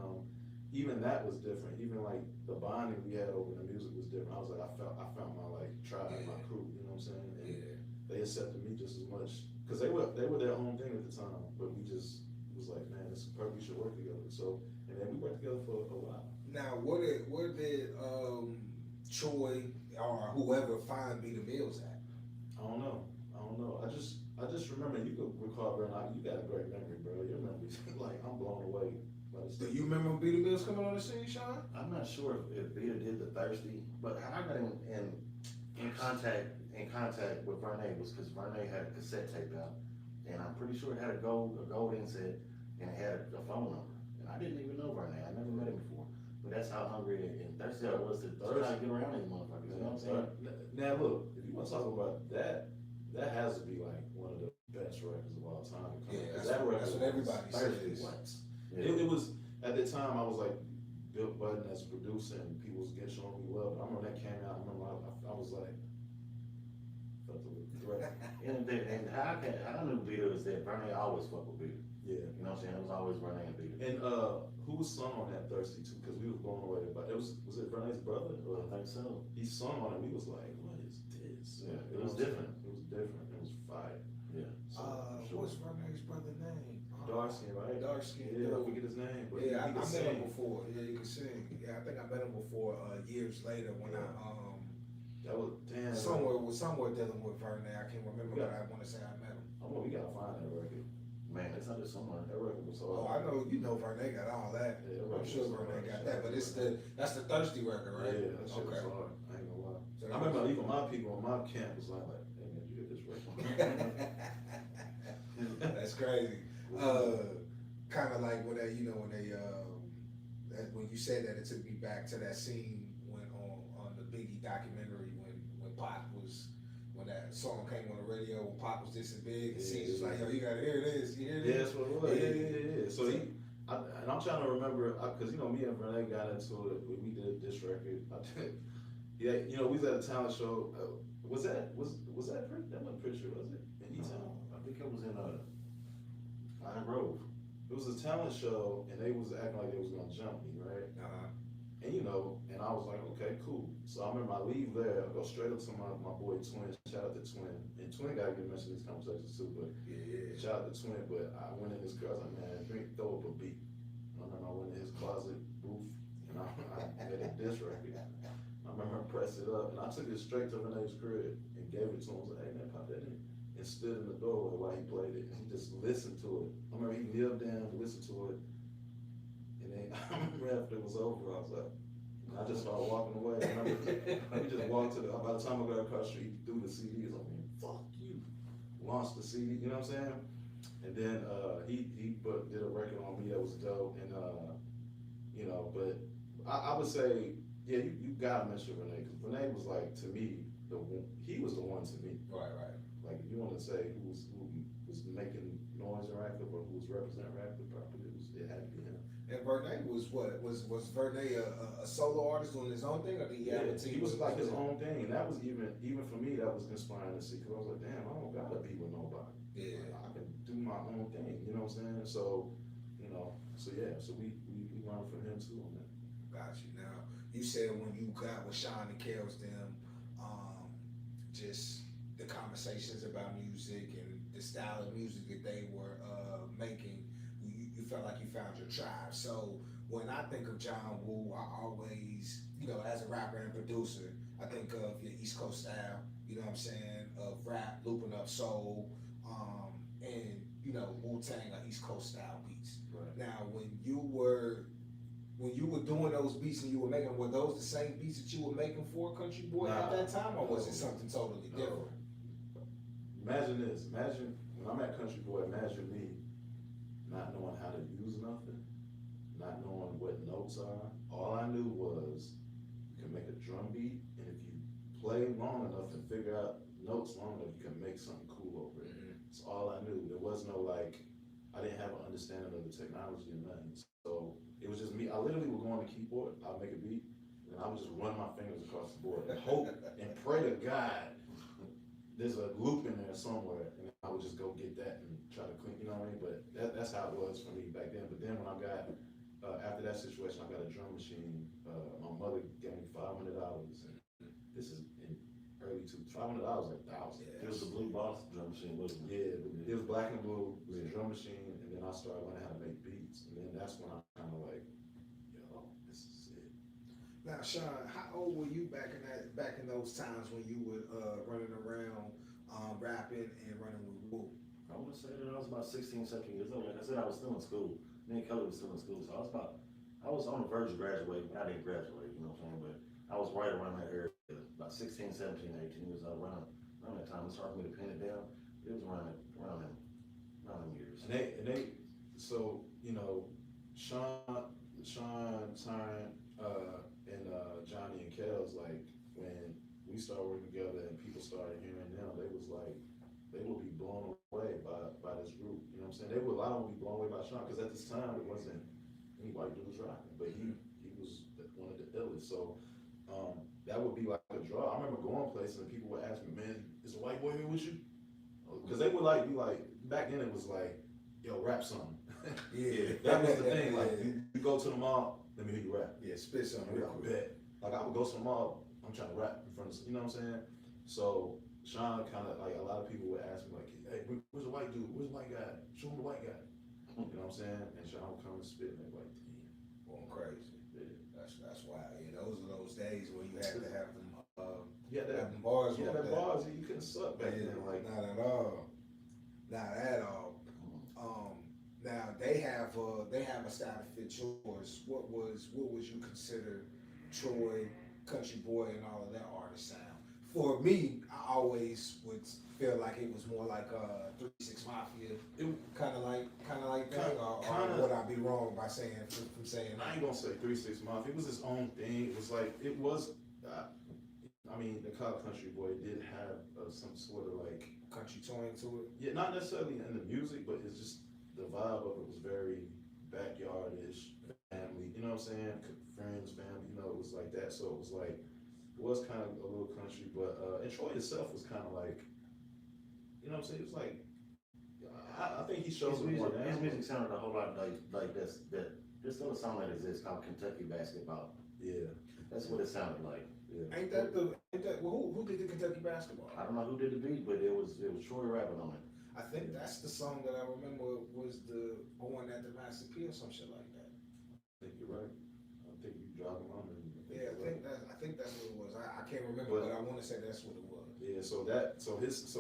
even that was different. Even like the bonding we had over the music was different. I was like, I found my like tribe, my crew, you know what I'm saying? And they accepted me just as much because they were their own thing at the time, but we just was like, man, this is perfect. We should work together. So, and then we worked together for a while. Now, where did Troy or whoever find Be The Mills at? I don't know. I just remember, you could recall, bro, you got a great memory, bro. Your memory's like, I'm blown away by this Do stuff. you remember Be The Mills coming on the scene, Sean? I'm not sure if Vita did the Thirsty, but how I got in contact with Vernay was because Vernay had a cassette tape out, and I'm pretty sure it had a gold inset, and it had a phone number. And I didn't even know Vernay. I never met him before. But that's how hungry and thirsty I was to try to get around these motherfuckers. You know what I'm saying? Now look, if you want to talk about that has to be like one of the best records of all time. Yeah, that's what everybody says. It was, at the time I was like Bill Button as a producer and people was getting showing me love. I remember that came out. I remember I was like, felt the threat. And how I knew Peter is that Bernie always fuck with Peter. Yeah. You know what I'm saying? It was always Bernie and Peter. And who was sung on that Thirsty too? Because we was blown away by it. Was it Bernie's brother? I think so. He sung on it. We was like, what is this? Yeah, You it know was what I'm different. saying? It was different. It was fire. Yeah. So, for sure. What's Verne's brother's name? Dark skin, right? Dark skin. Yeah, I forget his name. But Yeah, I he met could him sing. before. Yeah, you can sing. Yeah, I think I met him before years later when That was damn. somewhere dealing with Verne. I can't remember, Yeah. but I want to say I met him. We gotta find that record. Man, it's under somewhere. That record was Oh, I know Verne got all that. Yeah, that I'm record sure was Verne hard. got that, but that's the Thirsty record, right? Yeah, that shit Okay. was hard. I ain't gonna lie. So I remember even my people in my camp was like, hey man, you get this record. That's crazy. Kind of like when they, when you said that, it took me back to that scene when on the Biggie documentary when Pop was, when that song came on the radio, when Pop was dissing Big, and Yeah, was like, yo, you gotta hear this, you hear Yeah, this? that's what it was. Yeah. So and I'm trying to remember, cause me and Verne got into it. We did this record. Yeah, we was at a talent show. Was that that wasn't Pritchard, was it? In E-Town? I think it was in Pine Grove. It was a talent show, and they was acting like they was gonna jump me, right? Uh-huh. And and I was like, okay, cool. So I remember I leave there, I go straight up to my boy Twin. Shout out to Twin, and Twin gotta get mentioned in these conversations too. But Yeah. shout out to Twin. But I went in his car. I was like, man, throw up a beat. And I remember I went in his closet booth, and I made a diss record. I remember I pressed it up, and I took it straight to Renee's crib and gave it to him. I was like, hey man, pop that in. And stood in the doorway while he played it, and he just listened to it. I remember he kneeled down to listen to it, and then I remember after it was over, I was like, I just started walking away. We just walked to by the time I got across the street, he threw the CD. He's like, man, fuck you. Launched the CD, you know what I'm saying? And then he did a record on me that was dope, and but I would say, yeah, you gotta mention Renee, because Renee was like, to me, he was the one to me. Right. Like, if you want to say who was making noise in Radcliffe or who was representing Radcliffe properly, it had to be him. And Verne was what? Was Verne a solo artist doing his own thing, or did he have a team? He was like his own thing, and that was even for me, that was inspiring to see, because I was like, damn, I don't gotta be with nobody. Yeah. Like, I can do my own thing, you know what I'm saying? So, so we learned from him too on that. Got you. Now, you said when you got with Sean and Kels, them, just the conversations about music and the style of music that they were making, you felt like you found your tribe. So when I think of John Woo, I always, as a rapper and producer, I think of your East Coast style, you know what I'm saying, of rap, looping up soul, and, Wu-Tang are East Coast style beats. Right. Now, when you were doing those beats and you were making, were those the same beats that you were making for Country Boy at that time, or was it something totally different? Imagine this. Imagine when I'm at Country Boy, imagine me not knowing how to use nothing, not knowing what notes are. All I knew was you can make a drum beat, and if you play long enough and figure out notes long enough, you can make something cool over it. That's all I knew. There was no I didn't have an understanding of the technology or nothing. So it was just me. I literally would go on the keyboard, I'd make a beat, and I would just run my fingers across the board and hope and pray to God there's a loop in there somewhere, and I would just go get that and try to clean, you know what I mean? But that's how it was for me back then. But then when I got, after that situation, I got a drum machine. My mother gave me $500, and this is in early $500 like $1,000. It was the Blue Boss drum machine, wasn't it? Yeah, it was black and blue. It was a drum machine, and then I started learning how to make beats, and then that's when I kind of like, this is it. Now, Sean, how old were you back in those times when you were running around rapping and running with Woo? I would say that I was about 16, 17 years old. Like I said, I was still in school. Me and Kelly was still in school, so I was on the verge of graduating. I didn't graduate, you know what I'm saying? But I was right around that area, about 16, 17, 18 years old, around that time. It's hard for me to pin it down. It was around them years. And they, so, Sean, Tyron, and Johnny and Kels, like, when we started working together and people started hearing them, they was like, they would be blown away by this group, you know what I'm saying? A lot of them would be blown away by Sean, because at this time it wasn't any white dude was rocking, but he was one of the illest. So that would be like a draw. I remember going places and people would ask me, man, is a white boy here with you? Because they would like be like, back then it was like, yo, rap something. Yeah. That was the thing. Like you go to the mall, let me hear you rap. Yeah, spit something. I bet. Like I would go to the mall, I'm trying to rap in front of, you know what I'm saying? So Sean kind of like, a lot of people would ask me like, hey, where's the white dude? Where's the white guy? Show him the white guy. You know what I'm saying? And Sean would come and spit and they'd be like, damn. Going crazy. Yeah. That's wild. Yeah, those are those days where you had to have them. Yeah, have them bars. Yeah, that bars. You couldn't suck back Yeah, then. Like not at all. Not at all. Now they have a style to fit yours. What was you consider Troy, Country Boy, and all of that artist sound? For me, I always would feel like it was more like 3-6 Mafia, kind of like that. Or would I be wrong by saying from saying that? I ain't gonna say 3-6 Mafia. It was his own thing. It was like it was. I mean, the Country Boy did have some sort of like Country twang to it. Yeah, not necessarily in the music, but it's just the vibe of it was very backyardish, family. You know what I'm saying? Friends, family. You know, it was like that. So it was like it was kind of a little country, but and Troy itself was kind of like, you know what I'm saying? It was like I think he shows his more music, now. his music sounded a whole lot like this. There's still a song that exists called Kentucky Basketball. Yeah, That's what it sounded like. yeah. Ain't that who did the Kentucky Basketball? I don't know who did the beat, but it was Troy rapping on it. I think that's the song that I remember was the Going at the Master P or some shit like that. I think you're right. I think you jogging on and Yeah, I think that's what it was. I can't remember, but I want to say that's what it was. Yeah, so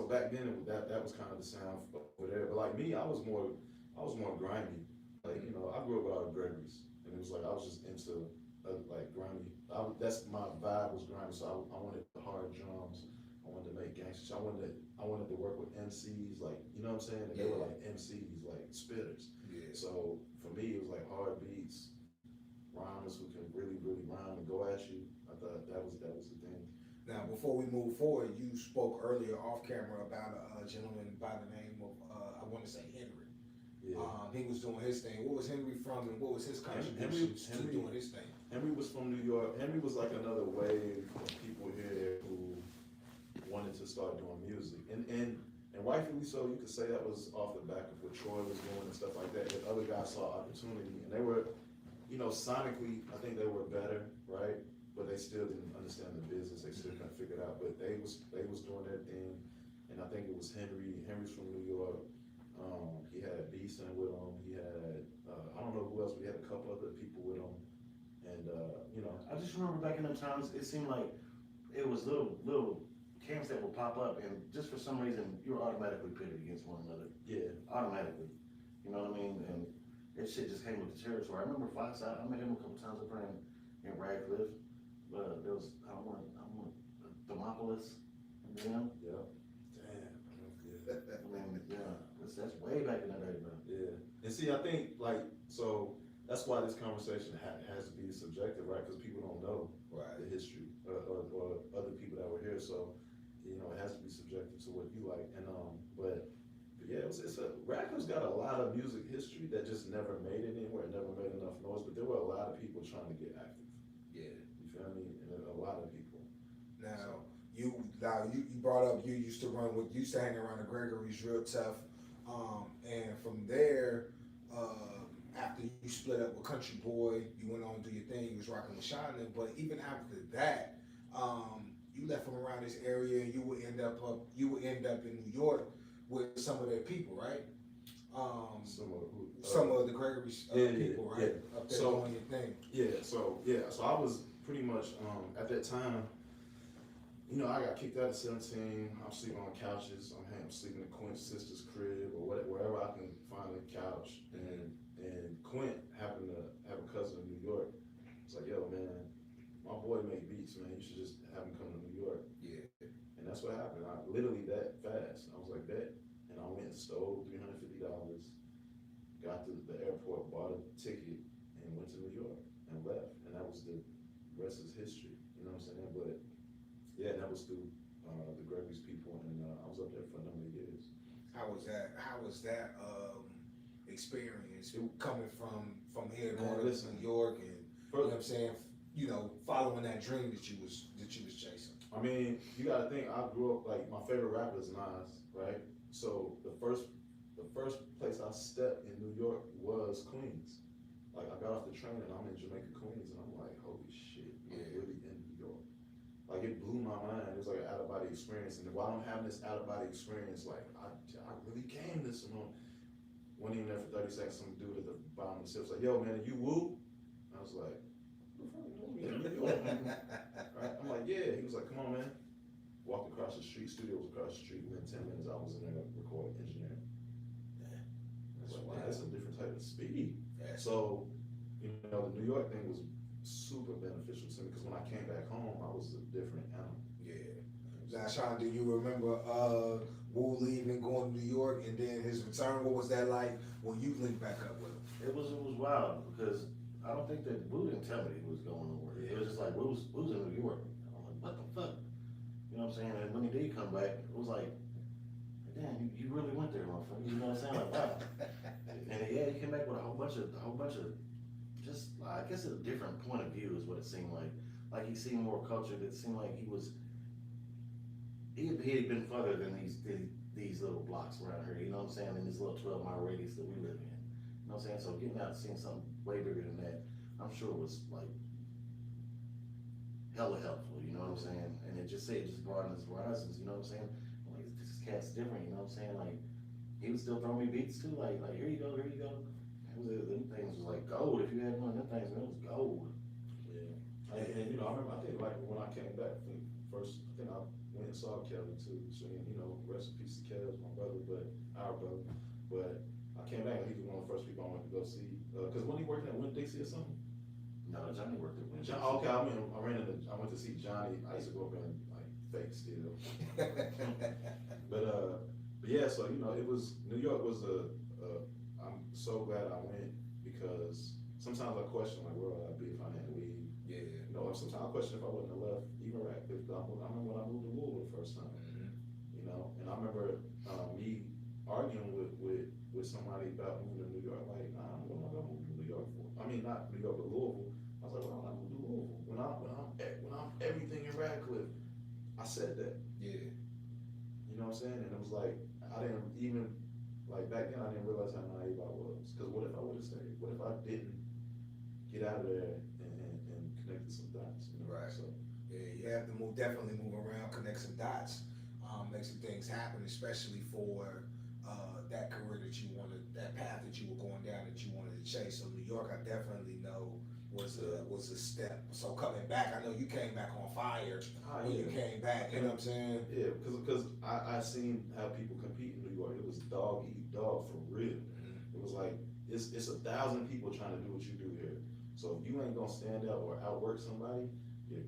back then that was kind of the sound over there. But like me, I was more grimy. Like, you know, I grew up with all the Gregories, and it was like I was just into like grimy. That's my vibe was grimy. So I wanted the hard drums. I wanted to make gangsters. I wanted to work with MCs, like, you know what I'm saying? And they were like MCs, like spitters. Yeah. So for me, it was like hard beats, rhymers who can really, really rhyme and go at you. I thought that was the thing. Now, before we move forward, you spoke earlier off camera about a gentleman by the name of I want to say Henry. Yeah. He was doing his thing. What was Henry from, and what was his contribution to doing his thing? Henry was from New York. Henry was like another wave of people here who wanted to start doing music, and rightfully so. You could say that was off the back of what Troy was doing and stuff like that. And other guys saw opportunity, and they were, you know, sonically, I think they were better, right? But they still didn't understand the business. They still couldn't figure it out. But they was doing their thing, and I think it was Henry. Henry's from New York. He had Beeson with him. He had I don't know who else. We had a couple other people with him, and you know. I just remember back in them times, it seemed like it was little camps that would pop up, and just for some reason, you were automatically pitted against one another. Yeah. Automatically. You know what I mean? And that shit just came with the territory. I remember Fox, I met him a couple times up there in Radcliffe. There was, I want Thermopolis, you know? Yeah. Damn. I mean, yeah, that's way back in the day, bro. Yeah. And see, I think, like, so that's why this conversation has to be subjective, right? Because people don't know the history or other people that were here. So, you know, it has to be subjective to what you like. And but yeah, Radcliffe's got a lot of music history that just never made it anywhere, never made enough noise. But there were a lot of people trying to get active. Yeah. You feel me? And a lot of people. Now, you brought up you used to hang around the Gregory's real tough, and from there, after you split up with Country Boy, you went on to do your thing. You was rocking with Shonda, but even after that, you left from around this area. You would end up in New York with some of their people, right? Some of the Gregory's people, right? Yeah. Up there doing your thing. So I was pretty much at that time. You know, I got kicked out at 17. I'm sleeping on couches. I'm sleeping at Quint's sister's crib or wherever I can find a couch. And Quint happened to have a cousin in New York. It's like, yo, man, my boy made beats, man. You should just have him come to New York. Yeah. And that's what happened. I literally that fast. I was like, bet. And I went and stole $350, got to the airport, bought a ticket, and went to New York and left. And that was the rest is history. You know what I'm saying? But yeah, that was through the Gregory's people, and I was up there for a number of years. How was that? experience coming from here Man, going to listen. New York and you know what I'm saying, you know, following that dream that you was chasing? I mean, you gotta think, I grew up, like, my favorite rapper is Nas, right? So the first place I stepped in New York was Queens. Like, I got off the train and I'm in Jamaica, Queens, and I'm like, holy shit, I'm really in New York. Like, it blew my mind. It was like an out-of-body experience. And while I'm having this out-of-body experience, like, I really came this month. Went in there for 30 seconds, some dude at the bottom of the steps like, yo, man, are you woo? I was like, what the fuck you doing in New York, man? Right? I'm like, yeah. He was like, come on, man. Walked across the street, studio was across the street. Within 10 minutes, I was in there recording engineering. That's like, man, that's a different type of speed. Yeah. So, you know, the New York thing was super beneficial to me because when I came back home, I was a different animal. Yeah. Now, Sean, do you remember Wu leaving, going to New York, and then his return? What was that like when you linked back up with him? It was wild because I don't think that Wu didn't tell me he was going nowhere. It was just like Wu's in New York. I'm like, what the fuck? You know what I'm saying? And when he did come back, it was like, damn, you really went there, motherfucker. You know what I'm saying? Like, wow. And yeah, he came back with a whole bunch of just, I guess, a different point of view is what it seemed like. Like he seemed more cultured. It seemed like he had been further than these little blocks around here. You know what I'm saying? In this little 12-mile radius that we live in. You know what I'm saying? So getting out and seeing something way bigger than that, I'm sure was like hella helpful. You know what I'm saying? And it just broadened his horizons. You know what I'm saying? Like this cat's different. You know what I'm saying? Like he would still throw me beats too. Like here you go. Them things was like gold. If you had one of them things, man, it was gold. Yeah. And you know, I think like when I came back from first, I think I went and saw Kelly too. So, you know, rest in peace to Kelly, my brother, our brother. But I came back and he was one of the first people I went to go see. Cause when he working at Win Dixie or something? No, Johnny worked at Win Dixie. Okay, I went to see Johnny. I used to go up in like fake still. But yeah, so you know, it was, New York was I'm so glad I went because sometimes I question like where would I be if I didn't leave. Yeah. You know, sometimes I question if I wouldn't have left even Radcliffe. I remember when I moved to Louisville the first time. Mm-hmm. You know, and I remember me arguing with somebody about moving to New York. Like, nah, what am I gonna move to New York for? I mean, not New York, but Louisville. I was like, well, I'm moving to Louisville. When I'm everything in Radcliffe, I said that. Yeah. You know what I'm saying? And it was like, I didn't even, like back then I didn't realize how naive I was. Cause what if I would've stayed? What if I didn't get out of there and connect some dots? You know? Right. So, yeah, you have to definitely move around, connect some dots, make some things happen, especially for that career that you wanted, that path that you were going down that you wanted to chase. So New York, I definitely know was a step. So coming back, I know you came back on fire when you came back. You know what I'm saying? Yeah, because I seen how people compete in New York. It was dog eat dog for real. Mm-hmm. It was like it's 1,000 people trying to do what you do here. So if you ain't gonna stand out or outwork somebody, you're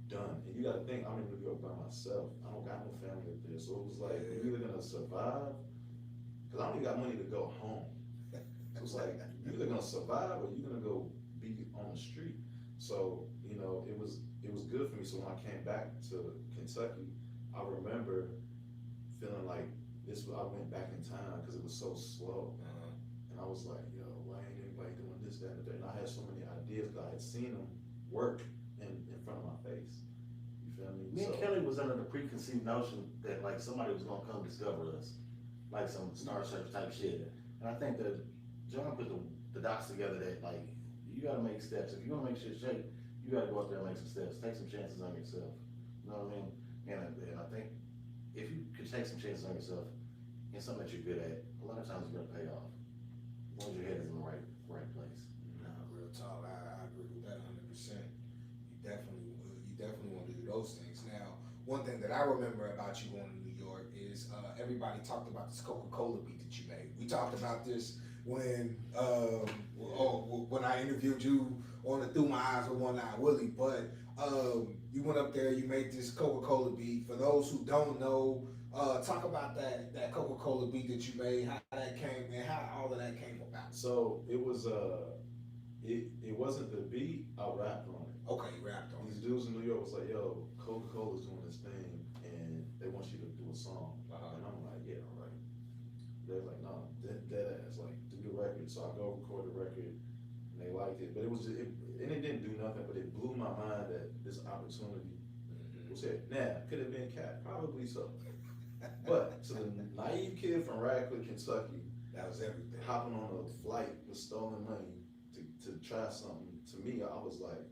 done. And you gotta think, I'm in New York by myself. I don't got no family up there. So it was like, you're either gonna survive, cause I don't even got money to go home. So it's like, you're either gonna survive or you're gonna go be on the street. So, you know, it was good for me. So when I came back to Kentucky, I remember feeling like I went back in time because it was so slow. Uh-huh. And I was like, yo, why ain't anybody doing this, that, and that? And I had so many ideas because I had seen them work in front of my face. You feel me? Me and Kelly was under the preconceived notion that like somebody was gonna come discover us, like some Star Search type shit. And I think that John put the dots together that like you gotta make steps. If you wanna make shit shake, you gotta go out there and make some steps. Take some chances on yourself. You know what I mean? And I think if you could take some chances on yourself in something that you're good at, a lot of times it's gonna pay off. As long as your head is in the right place. Nah, real talk. I agree with that 100%. You definitely want to do those things. Now, one thing that I remember about you going to New York is everybody talked about this Coca-Cola beat that you made. We talked about this when I interviewed you on the Through My Eyes with One Eye Willie, but you went up there, you made this Coca-Cola beat. For those who don't know, talk about that Coca-Cola beat that you made, how that came and how all of that came about. So it was it wasn't the beat, I rapped on it. Okay, you rapped on it. These dudes in New York was like, yo, Coca-Cola's doing this thing and they want you to do a song. Uh-huh. And I'm like, yeah, all right. They're like, no, dead ass, like, do do the record. So I go record the record, and they liked it. But and it didn't do nothing, but it blew my mind that this opportunity was here. Now, could it have been Cat? Probably so. But to the naive kid from Radcliffe, Kentucky, that was everything. Hopping on a flight with stolen money to try something, to me, I was like,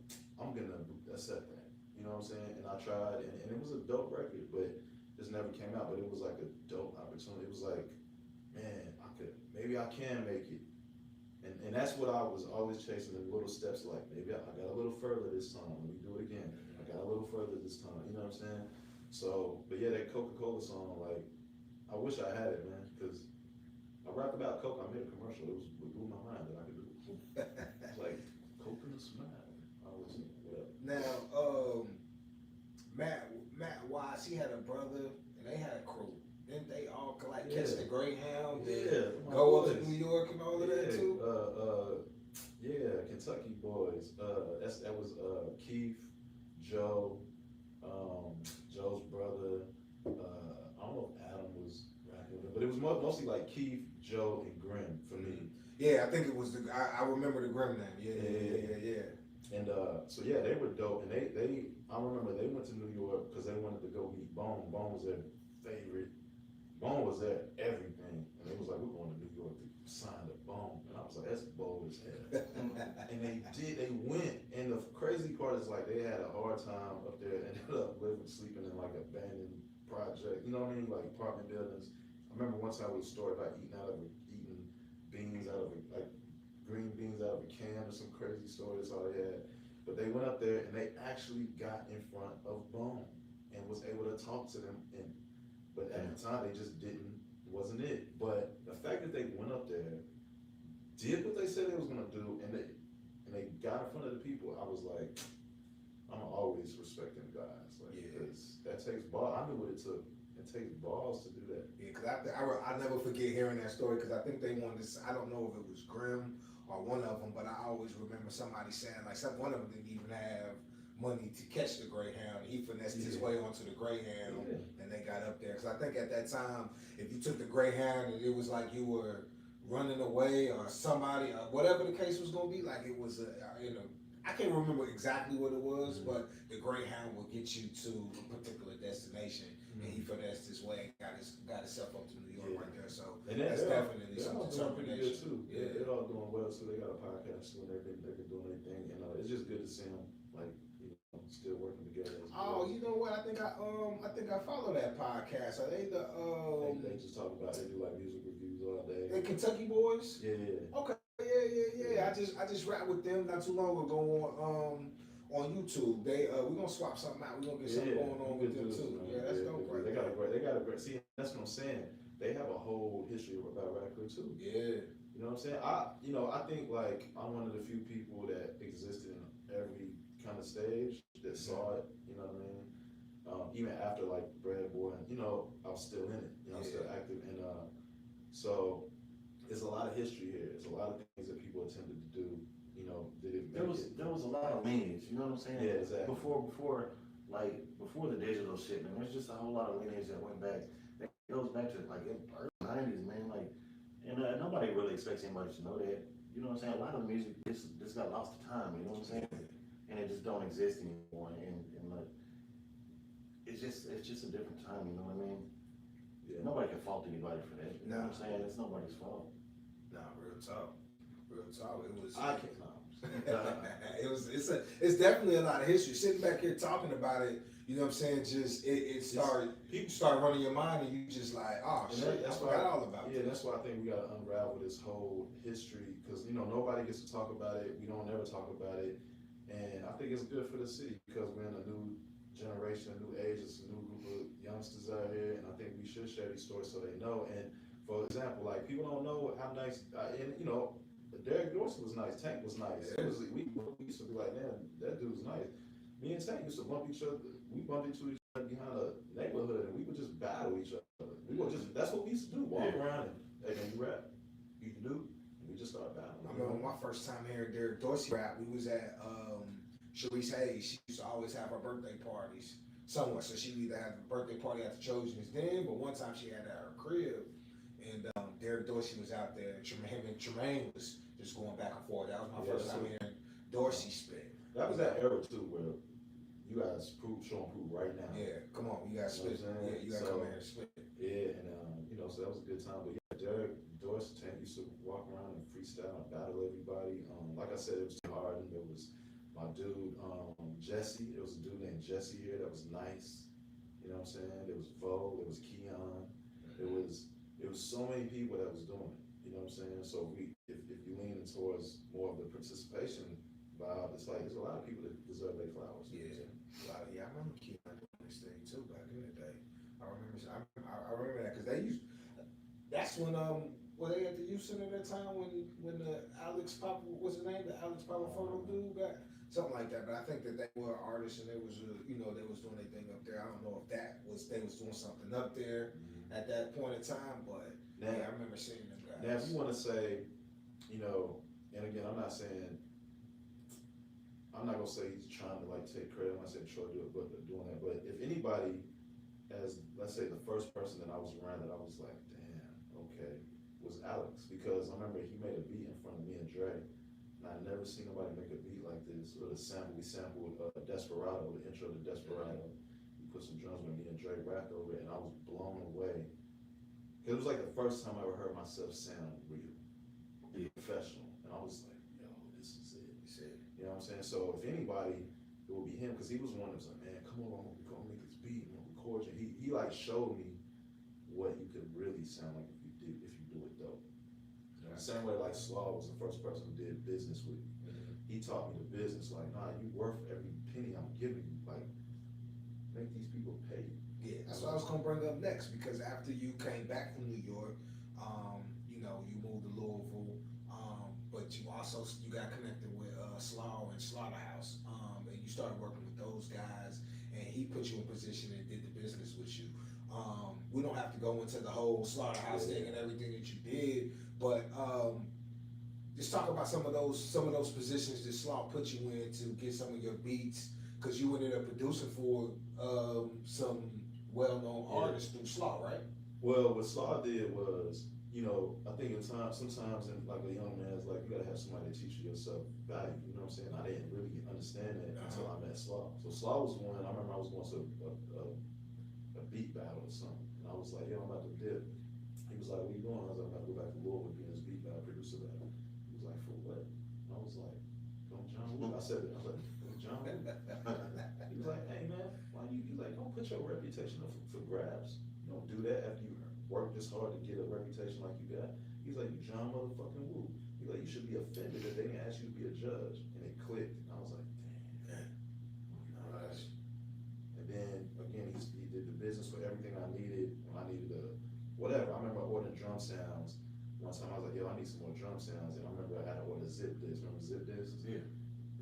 I'm gonna accept that. You know what I'm saying? And I tried, and it was a dope record, but just never came out. But it was like a dope opportunity. It was like, man, maybe I can make it. And that's what I was always chasing, the little steps, like maybe I got a little further this time, let me do it again. I got a little further this time, you know what I'm saying? So, but yeah, that Coca-Cola song, like, I wish I had it, man, because I rapped about Coke, I made a commercial, it blew my mind that I could do it. It's like, Coke in the smile. I was, whatever. Now, Matt Wise, he had a brother, and they had a crew. Didn't they all like catch the Greyhound? Go up to New York and all of that too. Yeah, Kentucky boys. That was Keith, Joe, Joe's brother. I don't know if Adam was rapping with him, but it was mostly like Keith, Joe, and Grim for me. Yeah, I think it was I remember the Grim name. Yeah. And so yeah, they were dope. And I remember they went to New York because they wanted to go meet Bone. Bone was their favorite. Bone was there, everything. And they was like, we're going to New York to sign the Bone. And I was like, that's bold as hell. And they went. And the crazy part is like, they had a hard time up there and ended up sleeping in like abandoned project. You know what I mean? Like apartment buildings. I remember one time we was a story about eating beans out of like green beans out of a can or some crazy story. That's all they had. But they went up there and they actually got in front of Bone and was able to talk to them. But at the time, they just wasn't it. But the fact that they went up there, did what they said they was gonna do, and they got in front of the people, I was like, I'm always respecting guys, like, because that takes balls. I knew what it took. It takes balls to do that. Yeah, because I never forget hearing that story, because I think they wanted to, I don't know if it was Grim or one of them, but I always remember somebody saying, like, one of them didn't even have money to catch the Greyhound. He finessed his way onto the Greyhound, and they got up there. Because I think at that time, if you took the Greyhound and it was like you were running away or somebody, whatever the case was going to be, like it was I can't remember exactly what it was, but the Greyhound will get you to a particular destination, and he finessed his way and got himself up to New York right there. So that's definitely some determination. Too. Yeah, they're all doing well too. They got a podcast too, and they've been doing their thing, and it's just good to see them like still working together. Oh, you know what? I think I follow that podcast. Are they they just talk about, they do like music reviews all day. They Kentucky boys? Yeah. Okay. Yeah. I just rapped with them not too long ago on YouTube. We're gonna swap something out. We're gonna get something going on with them too. Yeah, that's dope. Right. They got a great. See, that's what I'm saying. They have a whole history about Radcliffe too. Yeah. You know what I'm saying? I think like I'm one of the few people that existed in every kind of stage that saw it. You know what I mean? Even after like Bread Boy, and I was still in it. I'm still active, and so there's a lot of history here. There's a lot of things that people attempted to do. There was a lot of lineage. You know what I'm saying? Yeah, exactly. Before the digital shit, man. There's just a whole lot of lineage that went back. It goes back to like in the early '90s, man. Like, and nobody really expects anybody to know that. You know what I'm saying? A lot of music just got lost to time. You know what I'm saying? And it just don't exist anymore. And like, it's just a different time. You know what I mean? Yeah. Nobody can fault anybody for that. You know what I'm saying? It's nobody's fault. Nah, real talk. It was. I can't. It's definitely a lot of history. Sitting back here talking about it, you know what I'm saying? Just people start running your mind, and you just like, oh shit, I forgot all about it. Yeah, that's why I think we gotta unravel this whole history, because nobody gets to talk about it. We don't ever talk about it, and I think it's good for the city because we're in a new generation, a new age. It's a new group of youngsters out here, and I think we should share these stories so they know. And for example, like people don't know how nice, Derek Dorsey was nice. Tank was nice. We used to be like, man, that dude's nice. Me and Tank used to bump each other. We bumped into each other behind a neighborhood, and we would just battle each other. That's what we used to do. Walk around and, hey, can you rap? You can do? And we just started battling. I remember my first time hearing Derek Dorsey rap, we was at Sharice Hayes. She used to always have her birthday parties somewhere. So she would either have a birthday party at the Trojans Den, but one time she had it at her crib. And Derek Dorsey was out there. Him and Tremaine was just going back and forth. That was my Yeah, first time hearing Dorsey spit. That was that era too, where you guys show and prove right now. Yeah, come on, you gotta You know spit. what I'm saying? Yeah, you gotta So, come here and spit. Yeah, and you know, so that was a good time. But yeah, Derek Dorsey used to walk around and freestyle and battle everybody. Like I said, it was Tim Harden. There was my dude Jesse. There was a dude named Jesse here that was nice. You know what I'm saying? There was Vo. There was Keon. There was so many people that was doing it. You know what I'm saying? So if you lean towards more of the participation vibe, it's like there's a lot of people that deserve their flowers. Yeah, yeah, I remember Keon doing this thing too back in the day. I remember that because they used. That's when were they at the youth center that time when the Alex Papa, what's his name, the Alex Papa photo dude back, something like that. But I think that they were artists and they was they was doing their thing up there. I don't know if they was doing something up there at that point in time, but Now, yeah, I remember seeing them guys. Now, if you want to say, and again, I'm not gonna say he's trying to like take credit. I'm not saying Troy do it, but doing that. But if anybody, as let's say the first person that I was around that I was like, damn, okay, was Alex, because I remember he made a beat in front of me and Dre, and I never seen nobody make a beat like this. We sampled Desperado, the intro to Desperado. We put some drums with me and Dre rapped over it, and I was blown away. It was like the first time I ever heard myself sound real, professional, and I was like, yo, this is it. You know what I'm saying? So if anybody, it would be him, because he was one that was like, man, come on, we're gonna make this beat, we're gonna record you. He like showed me what you could really sound like if you do it dope. You know, the same way like Slaw was the first person who did business with me. He taught me the business, like, nah, you worth every penny I'm giving you. Like, make these people pay you. Yeah, that's what I was gonna bring up next, because after you came back from New York, you moved to Louisville, but you got connected with Slaw and Slaughterhouse, and you started working with those guys, and he put you in position and did the business with you. We don't have to go into the whole Slaughterhouse thing and everything that you did, but just talk about some of those positions that Slaw put you in to get some of your beats, because you ended up producing for some well-known artists through Slaw, right? Well, what Slaw did was, I think sometimes in like a young man's like, you gotta have somebody to teach you yourself value. You know what I'm saying? I didn't really understand that until I met Slaw. So Slaw was one. I remember I was going to a beat battle or something, and I was like, yo, I'm about to dip. He was like, what you doing? I was like, I'm about to go back to Louisville and be in this beat battle, producer battle. He was like, for what? And I was like, don't John Woo. I said it. I was like, don't John Woo. He was like, hey man, why you? He's like, don't put your reputation up for grabs. You don't do that after you work this hard to get a reputation like you got. He's like, you John motherfucking Woo. He's like, you should be offended that they didn't ask you to be a judge. And it clicked. And I was like, damn. Nice. And then again, he did the business for everything I needed when I needed whatever. I remember ordering drum sounds. One time I was like, yo, I need some more drum sounds. And I remember I had to order zip discs. Remember zip discs? Yeah.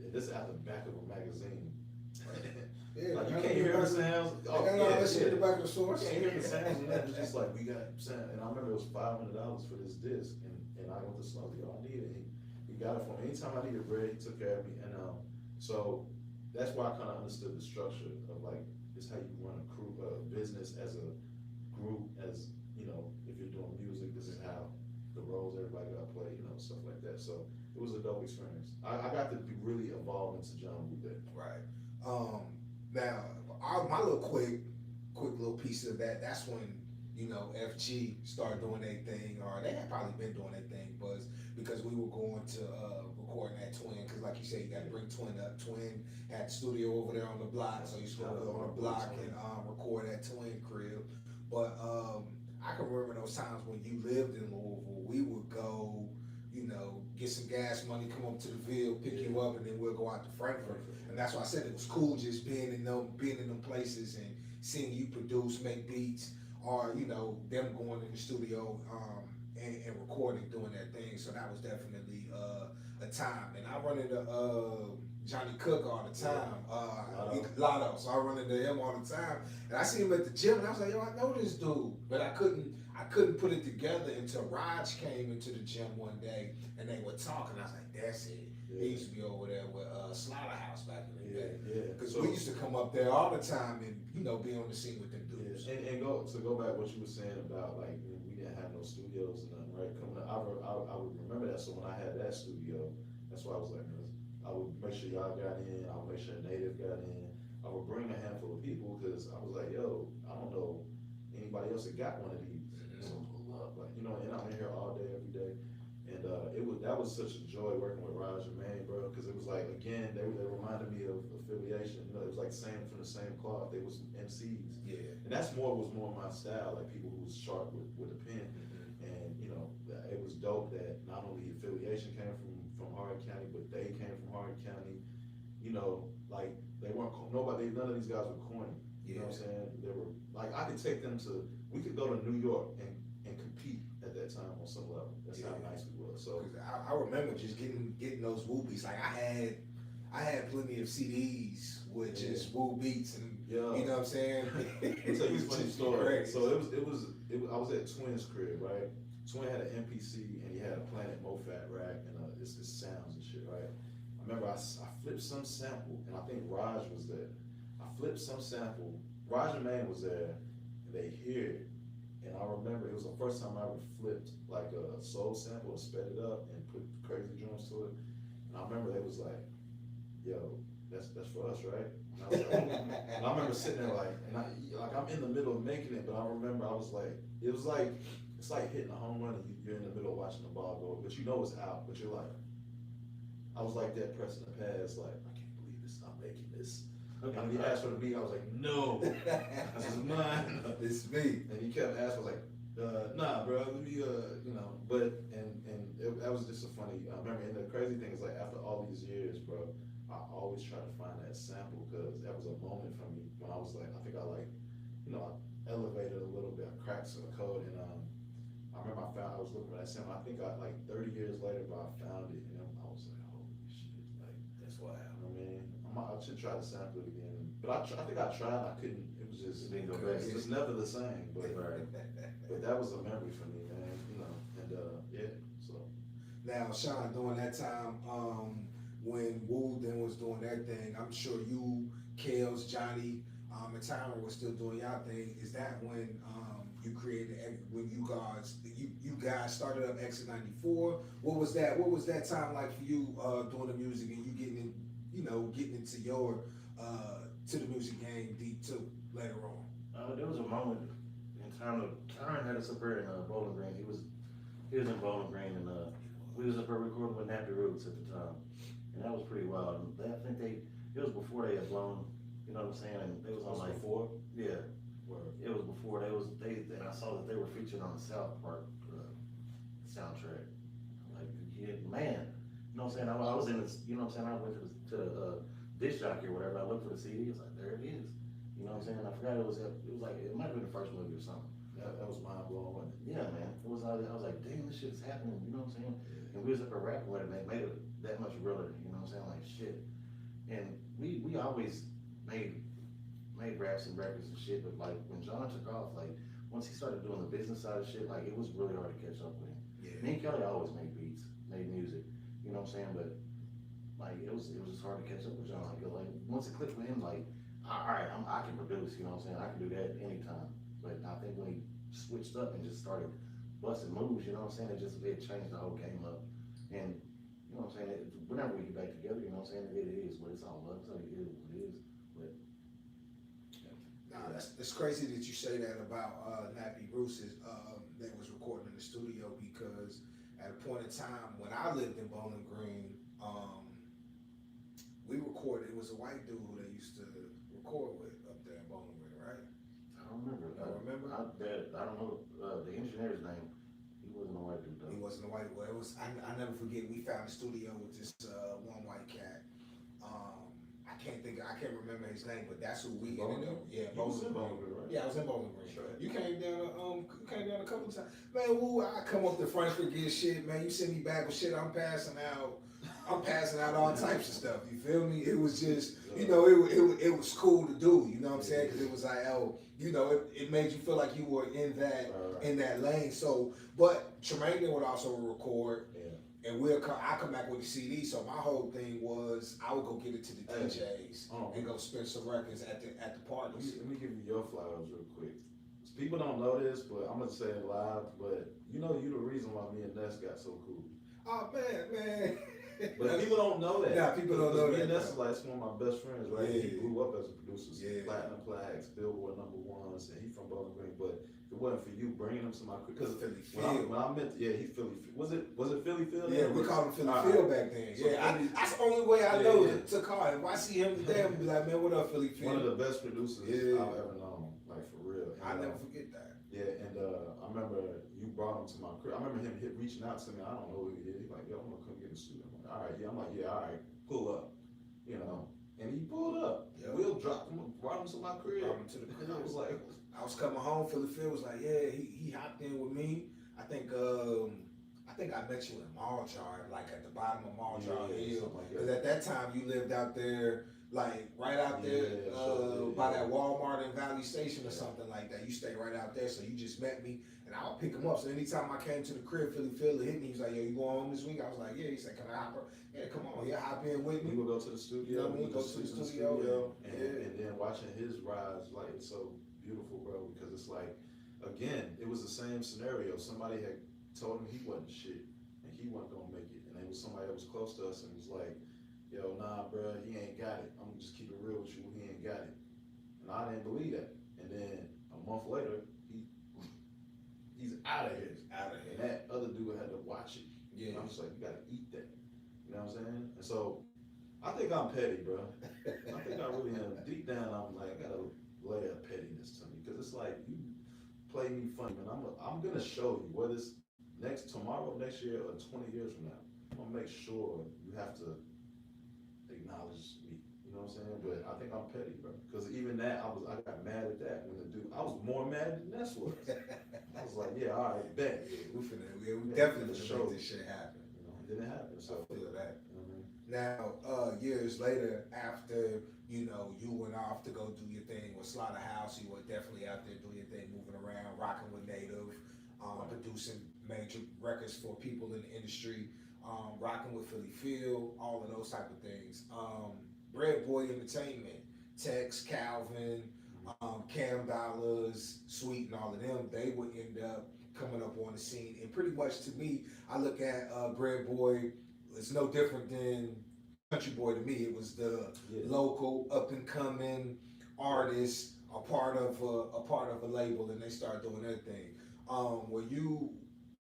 And this is out the back of a magazine. Yeah, like you can't hear the sounds. Oh, yeah, in the back of the source. You can't hear the sounds, and that was just like, we got sound. And I remember it was $500 for this disc, and I went to Slaw, yo, I need it. He got it for me. Anytime I needed bread, he took care of me. And so that's why I kind of understood the structure of like, it's how you run a business as a group, as, if you're doing music, this is how the roles everybody got to play, stuff like that. So it was a dope experience. I got to really evolve into John Woo there. Right. Now, my little quick little piece of that, that's when, FG started doing their thing, or they had probably been doing their thing, because we were going to recording at Twin, because like you said, you got to bring Twin up. Twin had the studio over there on the block, so you used to go on the block and record at Twin crib. But I can remember those times when you lived in Louisville, we would go, get some gas money, come up to the Ville, pick you up, and then we'll go out to Frankfurt. And that's why I said it was cool just being in them places and seeing you produce, make beats, or them going in the studio and recording, doing their thing. So that was definitely a time. And I run into Johnny Cook all the time, Lotto. So I run into him all the time, and I see him at the gym, and I was like, yo, I know this dude, but I couldn't put it together until Raj came into the gym one day, and they were talking. I was like, that's it. Yeah. He used to be over there with Slaughterhouse back in the day. Yeah. Because we used to come up there all the time and be on the scene with them dudes. And go back what you were saying about like we didn't have no studios and nothing, right? Coming up, I would remember that. So when I had that studio, that's why I was like, I would make sure y'all got in. I would make sure Native got in. I would bring a handful of people because I was like, yo, I don't know anybody else that got one of these. So pull up, like, you know, and I'm in here all day, every day. And that was such a joy working with Raj and Maine, bro, because it was like, again, they reminded me of affiliation. You know, it was like same from the same cloth. They was MCs. Yeah. And was more my style, like people who was sharp with a pen. And, you know, it was dope that not only affiliation came from Hardin County, but they came from Hardin County. You know, like they weren't, none of these guys were corny. You know what I'm saying? They were, like, I could take them we could go to New York and compete at that time on some level. That's how nice we were. So I remember just getting those Woo beats. Like I had plenty of CDs with just Woo beats, and you know what I'm saying. I'll tell you a funny story. So it was I was at Twin's crib, right? Twin had an MPC and he had a Planet MoFat rack and it's sounds and shit, right? I remember I flipped some sample and I think Raj was there. I flipped some sample. Raj and Maine was there and they hear it. And I remember it was the first time I ever flipped like a soul sample and sped it up and put crazy drums to it. And I remember they was like, yo, that's for us, right? And I was like, and I remember sitting there like, I'm in the middle of making it, but I remember I was like, it's like hitting a home run and you're in the middle of watching the ball go, but you know it's out, but you're like, I was like that pressing the pads, like, I can't believe this, I'm making this. And he asked for the beat, I was like, no, this is mine. It's me. And he kept asking, I was like, nah, bro, let me, you know, but, that was just a funny, I remember, and the crazy thing is like, after all these years, bro, I always try to find that sample, because that was a moment for me when I was like, I think I like, you know, I elevated a little bit, I cracked some code, and I remember I was looking for that sample, I think like 30 years later, but I found it, and I was like, holy shit, like, That's wild. I mean, I should try to sample it again, but I think I tried, I couldn't, it was just, it's just never the same, but that was a memory for me, man, you know, and yeah, so. Now, Sean, during that time, when Woo then was doing that thing, I'm sure you, Kels, Johnny, and Tyron was still doing y'all thing. Is that when you created, when you guys started up Exit 94? What was that time like for you doing the music and you getting into your to the music game deep too later on? There was a moment in time that Tyron had us up here in Bowling Green. He was in Bowling Green, and we was up here recording with Nappy Roots at the time, and that was pretty wild. And I think it was before they had blown, you know what I'm saying? And they was on like before? Yeah. It was before and I saw that they were featured on the South Park soundtrack. Like, yeah, man, you know what I'm saying? I was in this, you know what I'm saying? I went to the disc jockey or whatever. I looked for the CD. It's like, there it is. You know what I'm saying? I forgot it was like, it might have been the first movie or something. That was mind blowing, wasn't it? Yeah, man. It was. I was like, damn, this shit's happening. You know what I'm saying? And we was up there rapping with it, and it made it that much realer. You know what I'm saying? Like, shit. And we always made raps and records and shit, but like when John took off, like once he started doing the business side of shit, like it was really hard to catch up with him. Yeah. Me and Kelly always made beats, made music, you know what I'm saying? But like it was just hard to catch up with John. Like once it clicked with him, like all right, I can produce, you know what I'm saying? I can do that anytime. But I think when he switched up and just started busting moves, you know what I'm saying? It changed the whole game up. And you know what I'm saying? Whenever we get back together, you know what I'm saying? It is what it's all love. So it is what it is. But Nah, that's crazy that you say that about Nappy Bruce's that was recording in the studio, because at a point in time when I lived in Bowling Green, we recorded. It was a white dude who they used to record with up there in Bowling Green, right? I don't remember. I remember. I don't know the engineer's name. He wasn't a white dude though. He wasn't a white. Well, it was. I never forget. We found a studio with this one white cat. I can't remember his name, but that's who we ended up. Yeah, Bowling Green, right? Yeah, I was in Bowling Green. Sure. You came down a couple of times. Man, Woo, I come up to Frankfurt, get shit, man. You send me back with shit, I'm passing out all types of stuff. You feel me? It was just, you know, it was cool to do. You know what I'm saying? Because it was like, oh, you know, it made you feel like you were in that lane. So, but Tremaine would also record. And I come back with the CD, so my whole thing was I would go get it to the DJs and go spin some records at the parties. Let me give you your flowers real quick. People don't know this, but I'm gonna say it live. But you know, you the reason why me and Ness got so cool. Oh man. But people don't know that. Yeah, people don't know me that. and Ness is like one of my best friends, right? Yeah. He grew up as a producer, Yeah. platinum plaques, Billboard #1s, and he from Bowling Green. But if it wasn't for you bringing him to my crib, because when I meant, yeah, he Philly. Was it Philly Phil? Yeah, we called him Philly Phil back then. So Yeah, that's the only way I know to call him. If I see him today, I'm gonna be like, man, what up, Philly Phil? One of the best producers I've ever known, like for real. And, I'll never forget that. Yeah, and I remember you brought him to my crib. I remember him reaching out to me. I don't know who he is. He's like, yo, I'm gonna come get in the studio. I'm like, all right, yeah. I'm like, yeah, all right, pull up. You know, and he pulled up. Yep. Will dropped him, brought him to my crib. Brought him to the crib. And I was like, I was coming home. Philly Phil was like, yeah, he hopped in with me. I think I met you in Marchard, like at the bottom of Marchard Hill. Because at that time you lived out there, like right out there by that Walmart in Valley Station or something like that. You stay right out there, so you just met me, and I would pick him up. So anytime I came to the crib, Philly Phil hit me. He was like, yo, you going home this week? I was like, yeah. He said, can I hop? Yeah, come on, hop in with me. We would go to the studio. You know what I mean? Go to the studio. And then watching his rise, like it's so beautiful, bro, because it's like, again, it was the same scenario. Somebody had told him he wasn't shit and he wasn't gonna make it, and it was somebody that was close to us and was like, yo, nah, bro, he ain't got it. I'm gonna just keep it real with you, he ain't got it. And I didn't believe that. And then a month later, he's out of here. And that other dude had to watch it. Yeah. And I'm just like, you gotta eat that. You know what I'm saying? And so I think I'm petty, bro. I think I really am. Deep down, I'm like, I got a layer of pettiness to me, because it's like, you play me funny, man. I'm gonna show you, whether it's tomorrow, next year, or 20 years from now. I'm gonna make sure you have to acknowledge me. You know what I'm saying? But I think I'm petty, bro. Because even that, I got mad at that when the dude. I was more mad than Ness was. I was like, yeah, all right, bet. We definitely show this shit happen. You know, it didn't happen. So I feel that. You know what I mean? Now, years later, after you went off to go do your thing with Slaughterhouse, you were definitely out there doing your thing, moving around, rocking with Native, producing major records for people in the industry, rocking with Philly Phil, all of those type of things. Bread Boy Entertainment, Tex, Calvin, Cam Dollars, Sweet, and all of them, they would end up coming up on the scene. And pretty much to me, I look at Bread Boy, it's no different than Country Boy to me. It was the local up and coming artists, a part of a label, and they start doing their thing.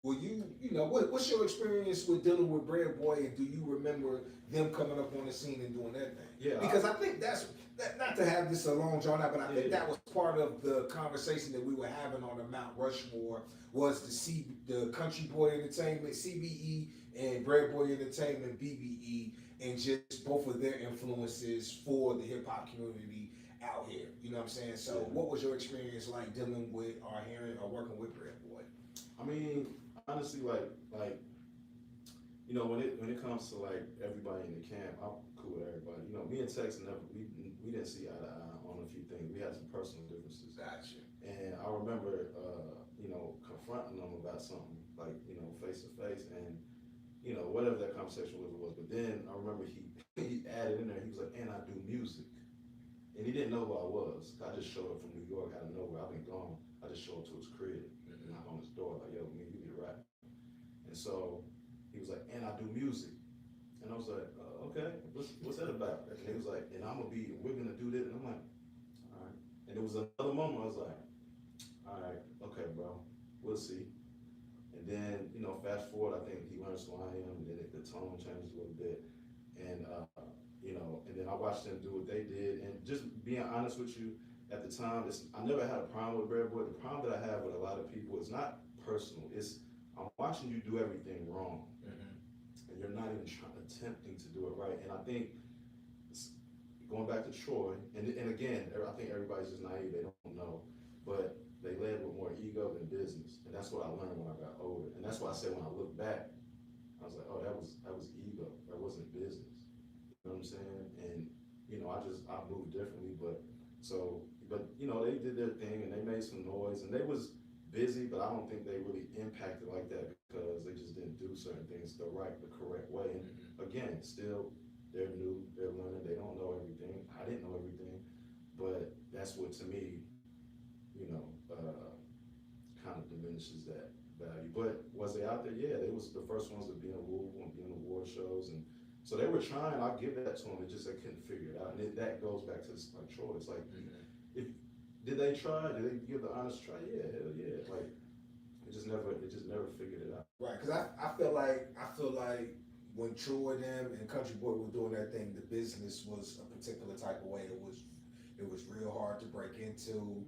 What's your experience with dealing with Bread Boy, and do you remember them coming up on the scene and doing their thing? Yeah. Because I think that's, not to have this a long drawn out, but I think that was part of the conversation that we were having on the Mount Rushmore, was the Country Boy Entertainment, CBE, and Bread Boy Entertainment, BBE, and just both of their influences for the hip hop community out here. You know what I'm saying? So what was your experience like dealing with or hearing or working with Bread Boy? I mean, honestly, like you know, when it comes to like everybody in the camp, I'm cool with everybody. You know, me and Tex we didn't see eye to eye on a few things. We had some personal differences. Gotcha. And I remember confronting them about something, like, face to face, and whatever that conversation was. But then I remember he added in there, he was like, and I do music. And he didn't know who I was. I just showed up from New York out of nowhere. I've been gone. I just showed up to his crib and knock on his door, like, yo, man, you need a rap. And so he was like, and I do music. And I was like, okay, what's that about? And he was like, and we're gonna do this. And I'm like, all right. And it was another moment I was like, all right, okay, bro, we'll see. And then, fast forward, I think he learned Swahili, and then the tone changed a little bit. And, and then I watched them do what they did. And just being honest with you, at the time, I never had a problem with Bread Boy. The problem that I have with a lot of people is not personal. It's, I'm watching you do everything wrong. And you're not even attempting to do it right. And I think, going back to Troy, and again, I think everybody's just naive, they don't know. But they led with more ego than business. And that's what I learned when I got older. And that's why I said when I look back, I was like, oh, that was ego. That wasn't business. You know what I'm saying? And, I moved differently, but they did their thing and they made some noise and they was busy, but I don't think they really impacted like that because they just didn't do certain things the correct way. And again, still, they're new, they're learning, they don't know everything. I didn't know everything, but that's what, to me, kind of diminishes that value. But was they out there? Yeah, they was the first ones to be in Louisville and be in award shows, and so they were trying. I give that to them. It just they couldn't figure it out, and that goes back to this, like Troy. It's like, if did they try? Did they give the honest try? Yeah, hell yeah. Like it just never figured it out. Right, because I feel like when Troy and them and Country Boy were doing that thing, the business was a particular type of way. It was real hard to break into.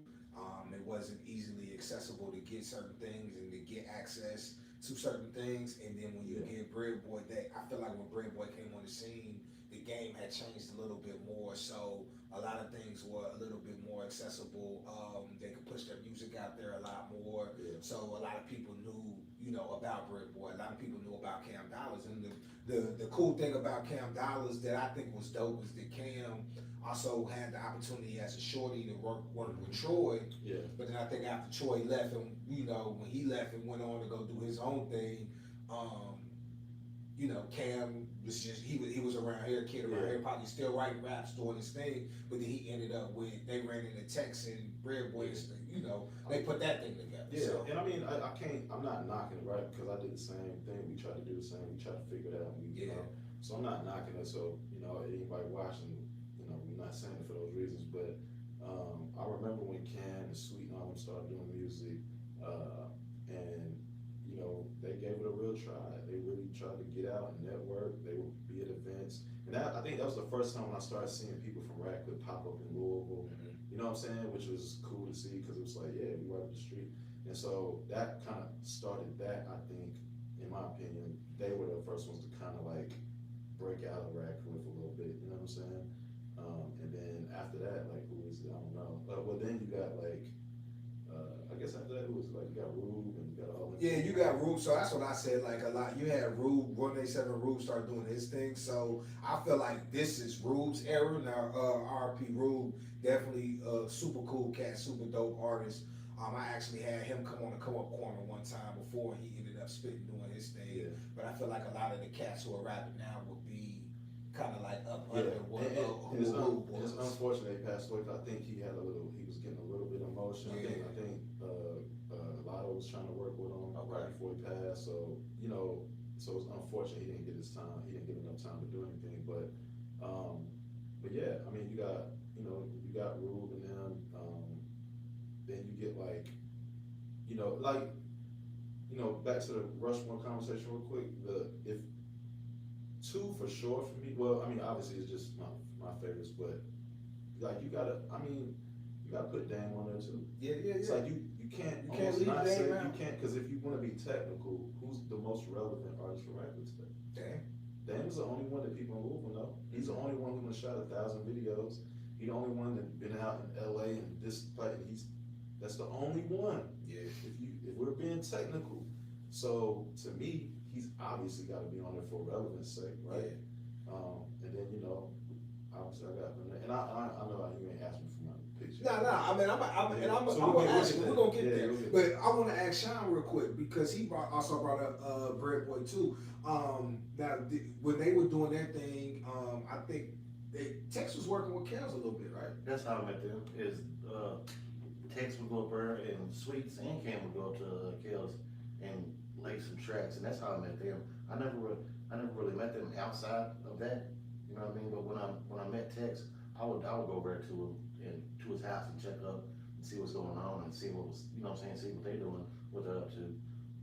It wasn't easily accessible to get certain things and to get access to certain things. And then when you get Bread Boy, I feel like when Bread Boy came on the scene, the game had changed a little bit more. So a lot of things were a little bit more accessible. They could push their music out there a lot more. Yeah. So a lot of people knew, about Bread Boy. A lot of people knew about Cam Dollars. And the cool thing about Cam Dollars that I think was dope is that Cam also had the opportunity as a shorty to work with Troy. Yeah. But then I think after Troy left and, when he left and went on to go do his own thing, Cam was just, he was around here, kid around here, probably still writing raps, doing his thing, but then he ended up they ran into Tex and Bread Boys, they put that thing together. Yeah, So. and I mean, I'm not knocking it, right? Because I did the same thing. We tried to do the same. We tried to figure it out. So I'm not knocking it. So, anybody watching, we're not saying it for those reasons, but I remember when Cam and Sweet and all them started doing music, and they gave it a real try. They really tried to get out and network. They would be at events, and I think that was the first time when I started seeing people from Radcliffe pop up in Louisville. You know what I'm saying? Which was cool to see because it was like, yeah, we right up the street, and so that kind of started that. I think, in my opinion, they were the first ones to kind of like break out of Radcliffe a little bit. You know what I'm saying? And then after that, like, who is it? I don't know. Well, then you got like. I guess after that, it was like you got Rube and you got all that. Yeah, you got Rube, so that's what I said, like a lot. You had Rube, 187 Rube started doing his thing, so I feel like this is Rube's era. Now, RP Rube, definitely a super cool cat, super dope artist. I actually had him come on the Come Up Corner one time before he ended up spitting doing his thing. Yeah. But I feel like a lot of the cats who are rapping now would be kind of like up under what Rube was. It's unfortunate he passed away. I think he was getting a little bit emotional. Yeah. I think Lotto was trying to work with him right before he passed. So so it's unfortunate he didn't get his time. He didn't get enough time to do anything. But yeah, I mean you got Rube and them. Then you get back to the Rushmore conversation real quick. If two for sure for me. Well, I mean obviously it's just my favorites, but like you gotta put Dame on there too. Yeah. It's like you can't leave not Dame say out. you can't, because if you want to be technical, who's the most relevant artist for Radcliffe today? Dame's the only one that people in Louisville know. He's the only one who shot 1,000 videos. He's the only one that been out in LA and this place. That's the only one. Yeah. If we're being technical, so to me, he's obviously got to be on there for relevance sake, right? Yeah. And then obviously I got him there, and I know you ain't asking for my picture. No. I mean, I'm gonna ask you. We're gonna get there. But I want to ask Sean real quick because he also brought up Bread Boy too. Now when they were doing their thing, I think Tex was working with Kels a little bit, right? That's how I met them. Tex would go up there and Sweets and Cam would go up to Kels and lay some tracks, and that's how I met them. I never really met them outside of that. You know what I mean? But when I met Tex, I would go over there to his house and check up and see what's going on and see what was, see what they're doing, what they're up to.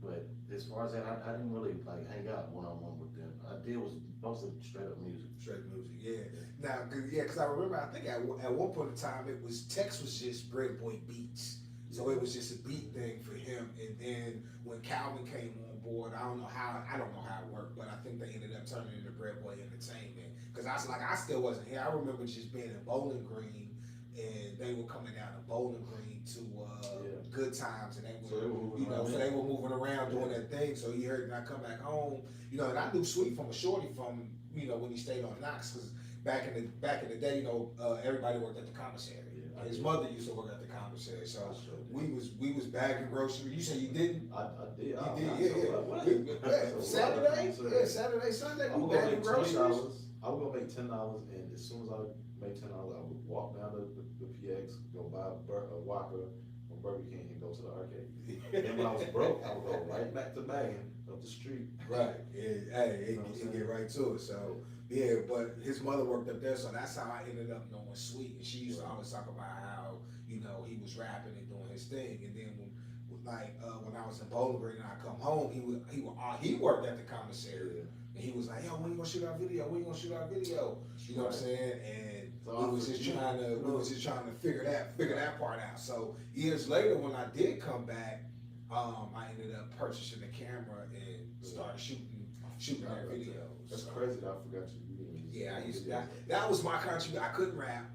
But as far as that, I didn't really hang out one-on-one with them. I did was mostly straight up music. Straight music, yeah. Now, because I remember, I think at one point in time, Tex was just Bread Boy beats. So it was just a beat thing for him. And then when Calvin came on board, I don't know how it worked, but I think they ended up turning into Bread Boy Entertainment. Because I still wasn't here. I remember just being in Bowling Green, and they were coming down to Bowling Green to Good Times, and they were, so they were moving around doing their thing. So he heard me come back home, and I knew Sweet from a shorty from, when he stayed on Knox, because back in the day, everybody worked at the commissary. His mother used to work at the commissary, so we was bagging groceries. You said you didn't? I did. Yeah. Saturday, Sunday, we bagging groceries. I was gonna make $10, and as soon as I made $10, I would walk down to the PX, go buy a Whopper, from Burger King and go to the arcade. And when I was broke, I would go right back to bagging up the street. Right. Yeah, hey, it get right to it. So yeah, but his mother worked up there, so that's how I ended up knowing Sweet. And she used to always talk about how, you know, he was rapping and doing his thing. And then when I was in Bowling Green and I come home, he worked at the commissary. And he was like, yo, when you gonna shoot our video? When you gonna shoot our video? You know what I'm saying? And So we was just trying to figure that part out. So years later, when I did come back, I ended up purchasing the camera and started shooting their videos. That's crazy that I forgot you. Yeah, I used to, that was my contribution. I couldn't rap.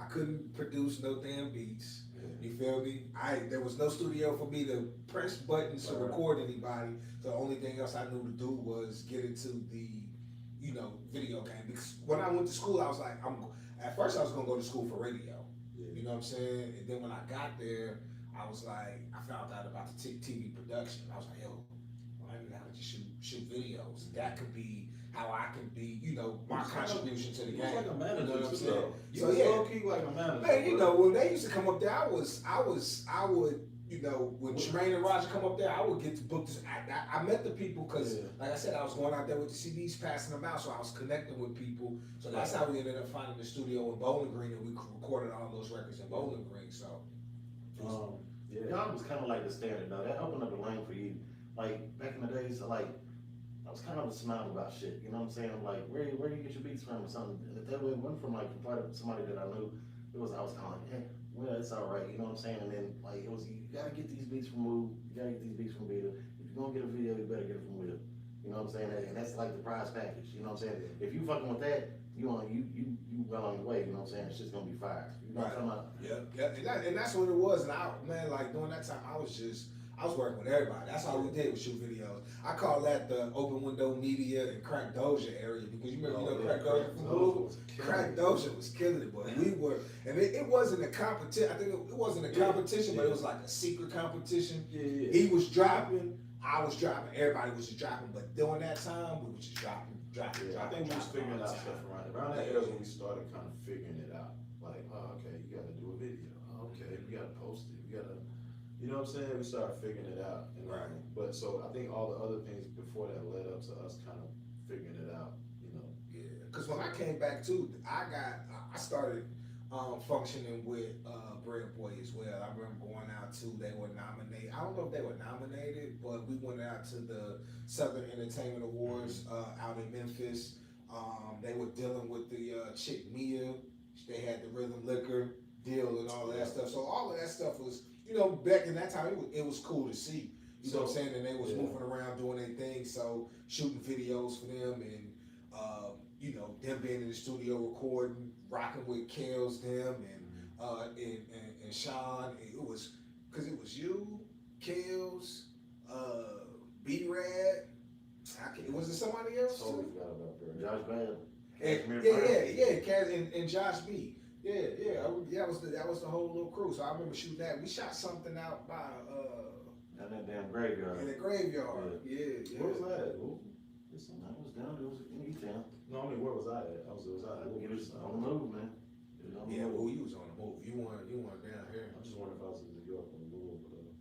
I couldn't produce no damn beats. You feel me? There was no studio for me to press buttons to record anybody. So the only thing else I knew to do was get into the, you know, video game. Because when I went to school, I was like, at first I was gonna go to school for radio. You know what I'm saying? And then when I got there, I was like, I found out about the TV production. I was like, yo, well, I know how to just shoot videos. That could be how I can be, you know, my contribution to the game. Like a manager, you know what I'm saying? You was low key like a manager. Man, you know, when they used to come up there, I would, you know, when Tremaine and Roger come up there, I would get to book this. I met the people because, like I said, I was going out there with the CDs, passing them out, so I was connecting with people. So that's how we ended up finding the studio in Bowling Green, and we recorded all those records in Bowling Green. So, Y'all was kind of like the standard though. That opened up a lane for you. Like back in the days, like I was kind of a smile about shit. You know what I'm saying? Like where do you get your beats from or something? And if that way went from like somebody that I knew, I was kind of like, hey, well, it's all right. You know what I'm saying? And then like it was, you gotta get these beats from Woo. You gotta get these beats from Vita. If you're gonna get a video, you better get it from Will. You know what I'm saying? And that's like the prize package. You know what I'm saying? If you fucking with that, you well on your way. You know what I'm saying? It's just gonna be fire. You know what I'm talking about? Yeah. And that's what it was. And like during that time, I was working with everybody. That's all we did was shoot videos. I call that the open window media and Crack Doja area because you remember, Crack Doja from Blue? Crack Doja was killing it, but we were, and it wasn't a competition. I think it wasn't a competition, but it was like a secret competition. He was dropping, I was dropping, everybody was just dropping, but during that time, we was just dropping. I think we was figuring out stuff around that era when we started kind of figuring it out. Like, oh, okay, you gotta do a video. Oh, okay, we gotta post it. We gotta, you know what I'm saying? We started figuring it out. And, but so I think all the other things before that led up to us kind of figuring it out, you know? Yeah, because when I came back too, I started functioning with Bread Boy as well. I remember going out to, they were nominated. I don't know if they were nominated, but we went out to the Southern Entertainment Awards out in Memphis. They were dealing with the chick Mia. They had the Rhythm Liquor deal and all of that stuff. So all of that stuff was, you know, back in that time, it was cool to see. You know what I'm saying? And they was moving around doing their thing. So shooting videos for them and, you know, them being in the studio recording, rocking with Kels, them and Sean. It was, cause it was you, Kels, B-Rad. Was it somebody else Totally too? forgot about that. Josh Bad. Kaz and Josh B. That was the whole little crew. So I remember shooting that. We shot something out by Down that damn graveyard. in the graveyard. Yeah. Where was that at? That was down. It was in E-Town. No, I mean, where was I at? I was It was on the move, man. Yeah, well, you was on the move. You weren't down here. I just wondered if I was in New York or Louisville.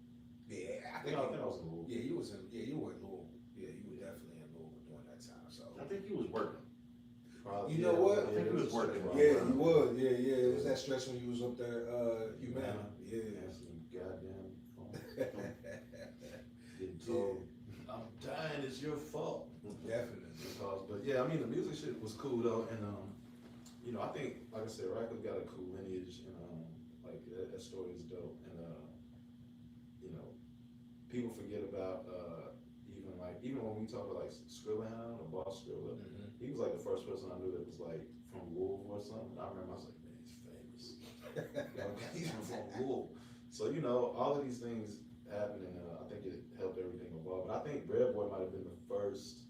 Yeah, I I think I was in Louisville. Yeah, you were in Louisville. Yeah, you were definitely in Louisville during that time. So I think he was working. Probably, you know what? I think he was working. Yeah, you was. Yeah. It was that stretch when you was up there, Humana. Yeah. Some goddamn phone. Getting told, I'm dying, it's your fault. Definitely. But yeah, I mean, the music shit was cool though, and you know, I think, like I said, Radcliffe got a cool lineage, and like that story is dope, and you know, people forget about even when we talk about like Skrilla or Boss Skrilla, he was like the first person I knew that was like from Louisville or something. I remember I was like, man, he's famous. He's from Louisville. So you know, all of these things happened, and I think it helped everything evolve. But I think Bread Boy might have been the first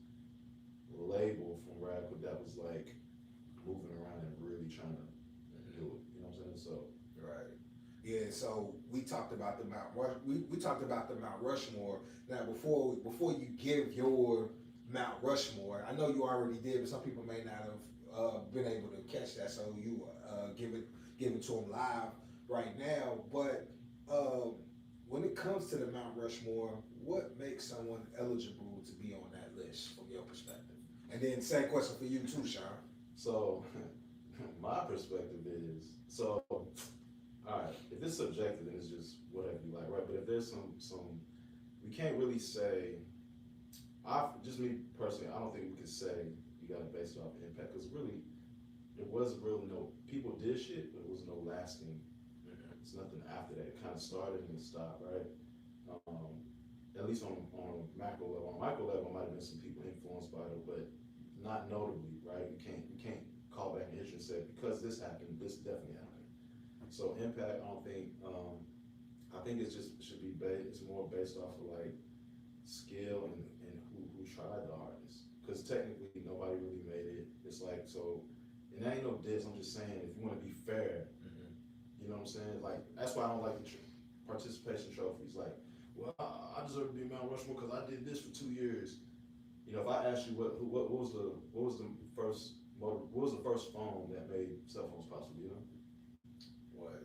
label from Radcliffe that was like moving around and really trying to do it. You know what I'm saying? So right. Yeah. So we talked about the Mount we talked about the Mount Rushmore. Now before you give your Mount Rushmore, I know you already did, but some people may not have been able to catch that. So you give it to them live right now. But when it comes to the Mount Rushmore, what makes someone eligible to be on that list from your perspective? And then same question for you too, Sean. So, my perspective is, so, all right, if it's subjective, then it's just whatever you like, right? But if there's some, we can't really say, just me personally, I don't think we could say you got to base it off impact, because really, there was really no, people did shit, but it was no lasting, it's nothing after that. It kind of started and it stopped, right? At least on macro level. On micro level, might have been some people influenced by it, but not notably, right? You can't call back in history and say, because this happened, this definitely happened. So impact, I don't think, I think it's just, should be it's more based off of like skill and who tried the hardest. Because technically nobody really made it. It's like, so, and that ain't no diss, I'm just saying, if you want to be fair, you know what I'm saying? Like, that's why I don't like the participation trophies. Like, well, I deserve to be Mount Rushmore because I did this for 2 years. You know, if I asked you what was the first phone that made cell phones possible, you know? What?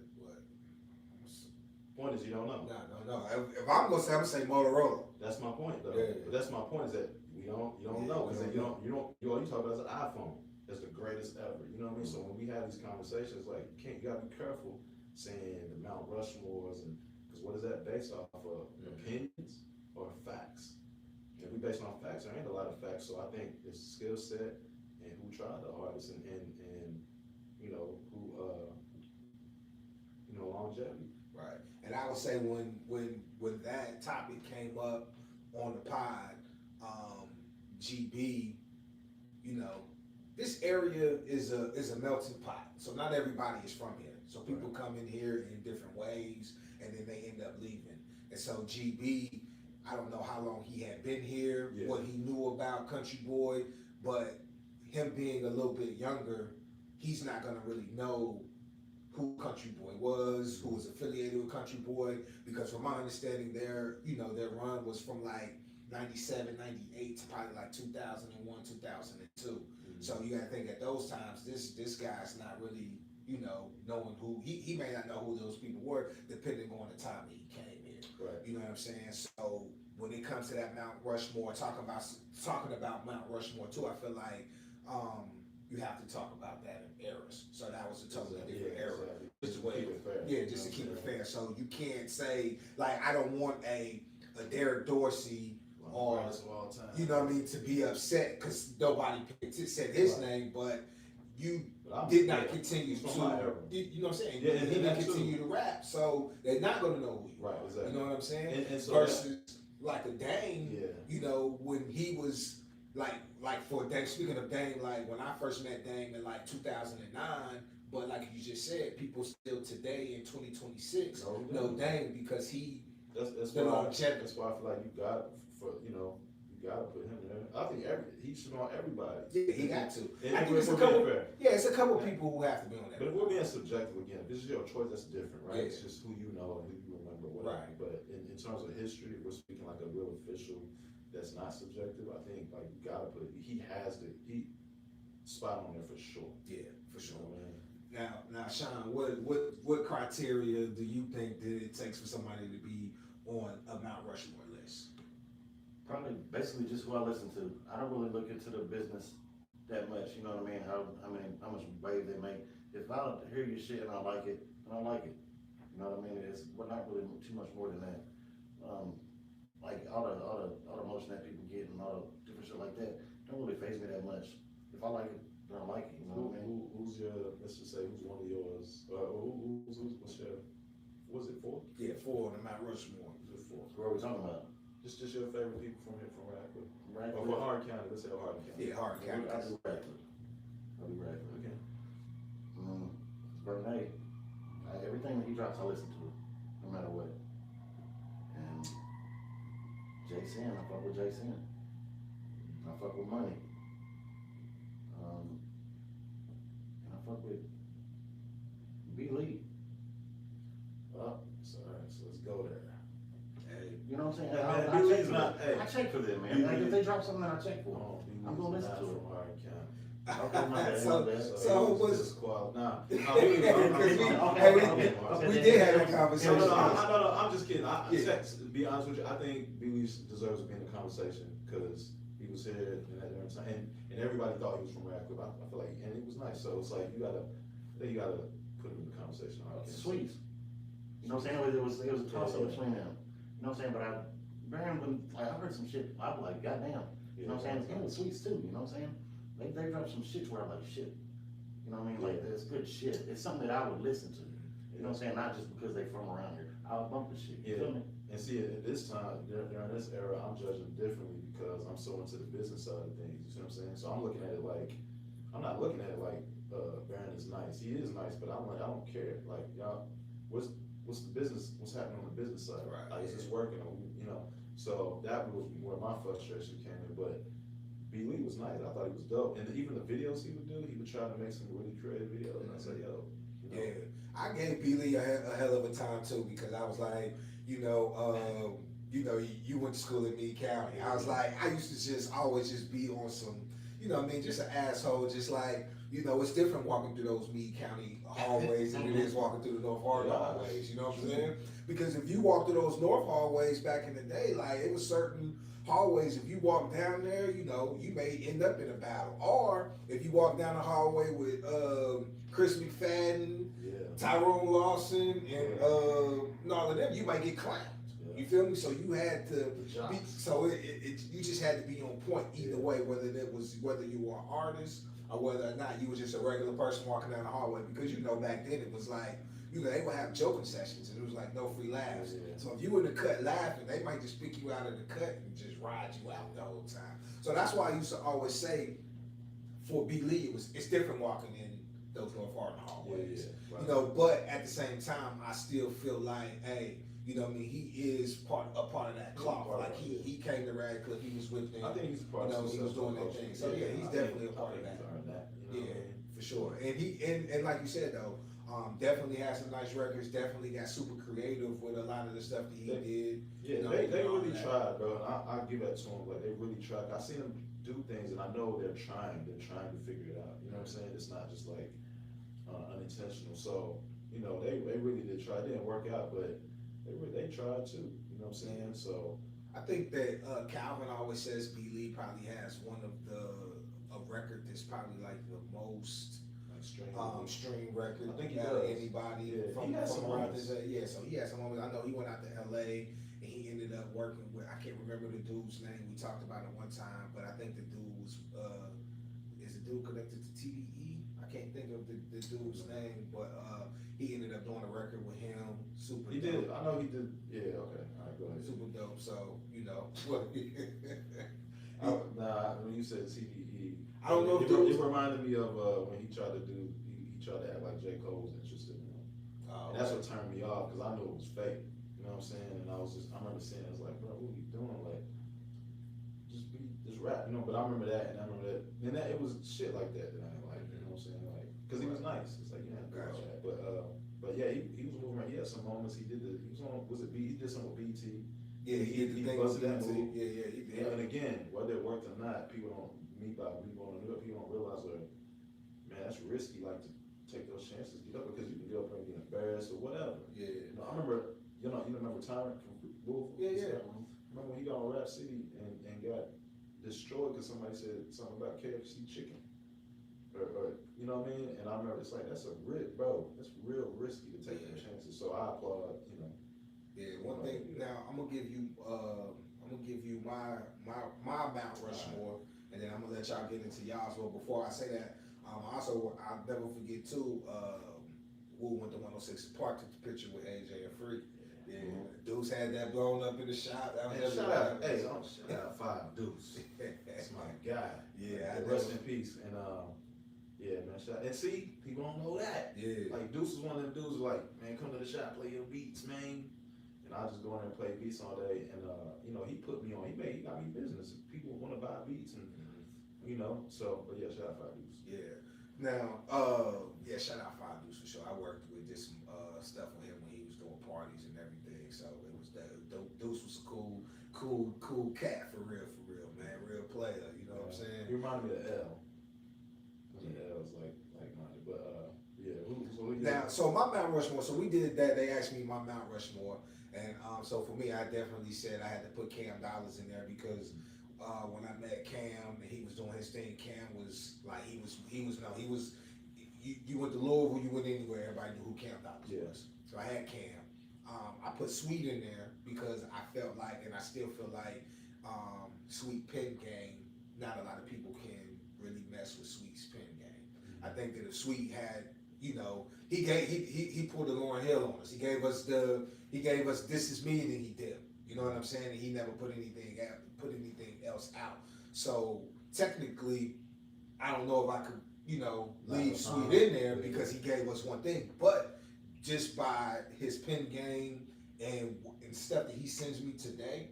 Point is, you don't know. No. If I'm gonna say, I'm gonna say Motorola. That's my point, though. Yeah. But that's my point, is that you don't know, because all you talk about is an iPhone. That's the greatest ever. You know what I mean? So when we have these conversations, like, you gotta be careful saying the Mount Rushmores, and because what is that based off of? Opinions or facts? If we based on facts, there ain't a lot of facts. So I think it's skill set and who tried the hardest, and you know who longevity. Right. And I would say when that topic came up on the pod, GB, you know, this area is a melting pot. So not everybody is from here. So people come in here in different ways, and then they end up leaving. And so GB, I don't know how long he had been here, what he knew about Country Boy, but him being a little bit younger, he's not gonna really know who Country Boy was, who was affiliated with Country Boy, because from my understanding, their run was from like 97, 98 to probably like 2001, 2002. So you gotta think at those times, this guy's not really, knowing who, he may not know who those people were, depending on the time that he came here. Right. You know what I'm saying? So when it comes to that Mount Rushmore, talking about Mount Rushmore too, I feel like you have to talk about that in eras. So that was a totally different era. Just to keep it fair. Yeah, just to keep it fair. So you can't say, like, I don't want a Derek Dorsey or, you know what I mean, to be upset because nobody said his name, but you did not continue to, you know what I'm saying? Yeah, he didn't continue to rap, so they're not going to know who you are. Right, exactly. You know what I'm saying? And so versus like a Dame, when he was like for Dame, speaking of Dame, like when I first met Dame in like 2009, but like you just said, people still today in 2026 know Dame because that's the longevity. That's why I feel like you got put him there. I think he should know everybody. Yeah, he got to. I think it's a couple people who have to be on that. But if we're being subjective again, if this is your choice, that's different, right? It's just who you know and who you remember, whatever. Right. But in terms of history, if we're speaking like a real official that's not subjective, I think like you gotta put he spot on there for sure. Yeah, for sure. Now, Sean, what criteria do you think that it takes for somebody to be on a Mount Rushmore list? Probably basically just who I listen to. I don't really look into the business that much, you know what I mean? How much wave they make. If I don't hear your shit and I like it, then I like it. You know what I mean? It's not really too much more than that. Like all the motion that people get and all the different shit like that don't really faze me that much. If I like it, then I like it. You know what I mean? Who's your? Let's just say who's one of yours? What's your? Was it 4? Yeah, 4 on the Mount Rushmore. Was it 4? What are we talking about? Just your favorite people from here, from Radcliffe. Radcliffe. Or for Hardin County, let's say Hardin County. Yeah, Hardin County. I'll do Radcliffe. Okay. Bernay. Everything that he drops, I listen to it, no matter what. And J-Sin, I fuck with J-Sin. I fuck with Money. And I fuck with B-Lee. So let's go there. Hey, you know what I'm saying? Hey, man, I check for them, man. Like if they drop something, I check for them. I'm gonna listen to it. From Hardin County. Okay, my bad, So- my bad. so he was- just nah. Because we did have that conversation. I'm just kidding. Yeah. To be honest with you, I think Billy deserves to be in the conversation because he was here and at the time, and everybody thought he was from Radcliffe. I feel like, and it was nice. So it's like I think you gotta put him in the conversation. Sweet. You know what I'm saying? It was a toss up between them. You know what I'm saying? But Baron, when like I heard some shit, I was like, goddamn. You know what I'm saying? It was Sweets too. You know what I'm saying? They dropped some shit where I'm like, shit. You know what I mean? Like it's good shit. It's something that I would listen to. You know what I'm saying? Not just because they from around here. I'll bump the shit. You feel me? And see, at this time, during this era, I'm judging differently because I'm so into the business side of things. You see what I'm saying? So I'm looking at it like, I'm not looking at it like Baron is nice. He is nice, but I'm like, I don't care. Like, y'all, what's the business? What's happening on the business side? Right. Like, is this working? You know. So that was where my frustration came in. But B. Lee was nice. I thought he was dope. And even the videos he would do, he would try to make some really creative videos. And I said, yo, you know. Yeah, I gave B. Lee a hell of a time too because I was like, you went to school in Meade County. I was like, I used to just always just be on some, you know what I mean, just an asshole, just like, you know, it's different walking through those Meade County hallways than it is walking through the North Harbor hallways, you know what I'm saying? Because if you walk through those North hallways back in the day, like it was certain hallways, if you walk down there, you know, you may end up in a battle. Or if you walk down the hallway with Chris McFadden, Tyrone Lawson, and all of them, you might get clamped. You feel me? So you had to be, so you just had to be on point either way, whether you were an artist or whether or not you were just a regular person walking down the hallway. Because you know back then it was like, you know, they would have joking sessions and it was like no free laughs. So if you were in the cut laughing, they might just pick you out of the cut and just ride you out the whole time. So that's why I used to always say for B. Lee, it's different walking in those North Harbor hallways. Right. You know, but at the same time, I still feel like, hey, you know what I mean, he is a part of that cloth. Like he came to Radcliffe, he was with them. I think he's a part of it. He was doing that thing. So yeah, he's definitely a part of that. You know? Yeah, for sure. And like you said though, definitely has some nice records, definitely got super creative with a lot of the stuff that he did. Yeah, you know, they really tried, bro. I give that to them. Like they really tried. I seen them do things, and I know they're trying. They're trying to figure it out. You know what I'm saying? It's not just like unintentional. So you know, they really did try. It didn't work out, but they tried too. You know what I'm saying? So I think that Calvin always says B. Lee probably has one of a record that's probably like the most stream record I think he out of does. anybody He has some around moments. this. Yeah, so he has some moments. I know he went out to LA and he ended up working with, I can't remember the dude's name. We talked about it one time, but I think the dude was is the dude connected to TDE? I can't think of the dude's name, but he ended up doing a record with him. Super he dope. did. I know he did. Yeah. Okay. All right. Go ahead. Super dope. So you know what? Nah. When you said TDE, I don't know if it reminded me of when he tried to do. He tried to act like J. Cole was interested in him. And that's what turned me off because I knew it was fake. You know what I'm saying? And I remember saying, I was like, bro, what are you doing? Like, just rap, you know? But I remember that, and I remember that, and that it was shit like that I didn't like, you know what I'm saying? Like, because he was nice. It's like, yeah, Gotcha. But yeah, he was moving around. He had some moments. He did he was on, was it B? He did something with BT. Yeah, he busted that move. Yeah, he did. And again, whether it worked or not, people don't realize that, man, that's risky. Like to take those chances, get up because you can get up and get embarrassed or whatever. Yeah. You know, I remember, you remember Tyrant from Wolf? Yeah. Remember when he got on Rap City and got destroyed because somebody said something about KFC chicken? Or you know what I mean? And I remember it's like, that's real risky to take them chances. So I applaud, you know. Yeah, one thing. Now I'm gonna give you my Mount Rushmore, and then I'm gonna let y'all get into y'all's. Well, before I say that, also I'll never forget too. Woo went to 106 Park, took the picture with AJ and Free. Yeah, Deuce had that blown up in the shop. That was Shout out 5 Deuce. That's my guy. Yeah, rest in peace. And yeah, man. And see, people don't know that. Yeah. Like Deuce is one of them dudes like, man, come to the shop, play your beats, man. And I just go in there and play beats all day. And you know, he put me on. He got me business. People want to buy beats, and you know. So, but yeah, shout out 5 Deuce. Yeah. Now, shout out 5 Deuce for sure. I did some stuff with him when he was doing parties and everything. So it was Deuce was a cool cat for real, man. Real player. You know what I'm saying? He reminded me of L. Now, so my Mount Rushmore, so we did that. They asked me my Mount Rushmore, and so for me, I definitely said I had to put Cam Dollars in there because when I met Cam and he was doing his thing, Cam was like he was. You went to Louisville, you went anywhere, everybody knew who Cam Dollars was. So I had Cam. I put Sweet in there because I felt like, and I still feel like, Sweet pen game. Not a lot of people can really mess with Sweet's pen game. I think that if Sweet had, he pulled the Lauryn Hill on us. He gave us This Is Me, and then he did. You know what I'm saying? And he never put anything else out. So technically, I don't know if I could, leave Sweet in there because he gave us one thing. But just by his pen game and stuff that he sends me today,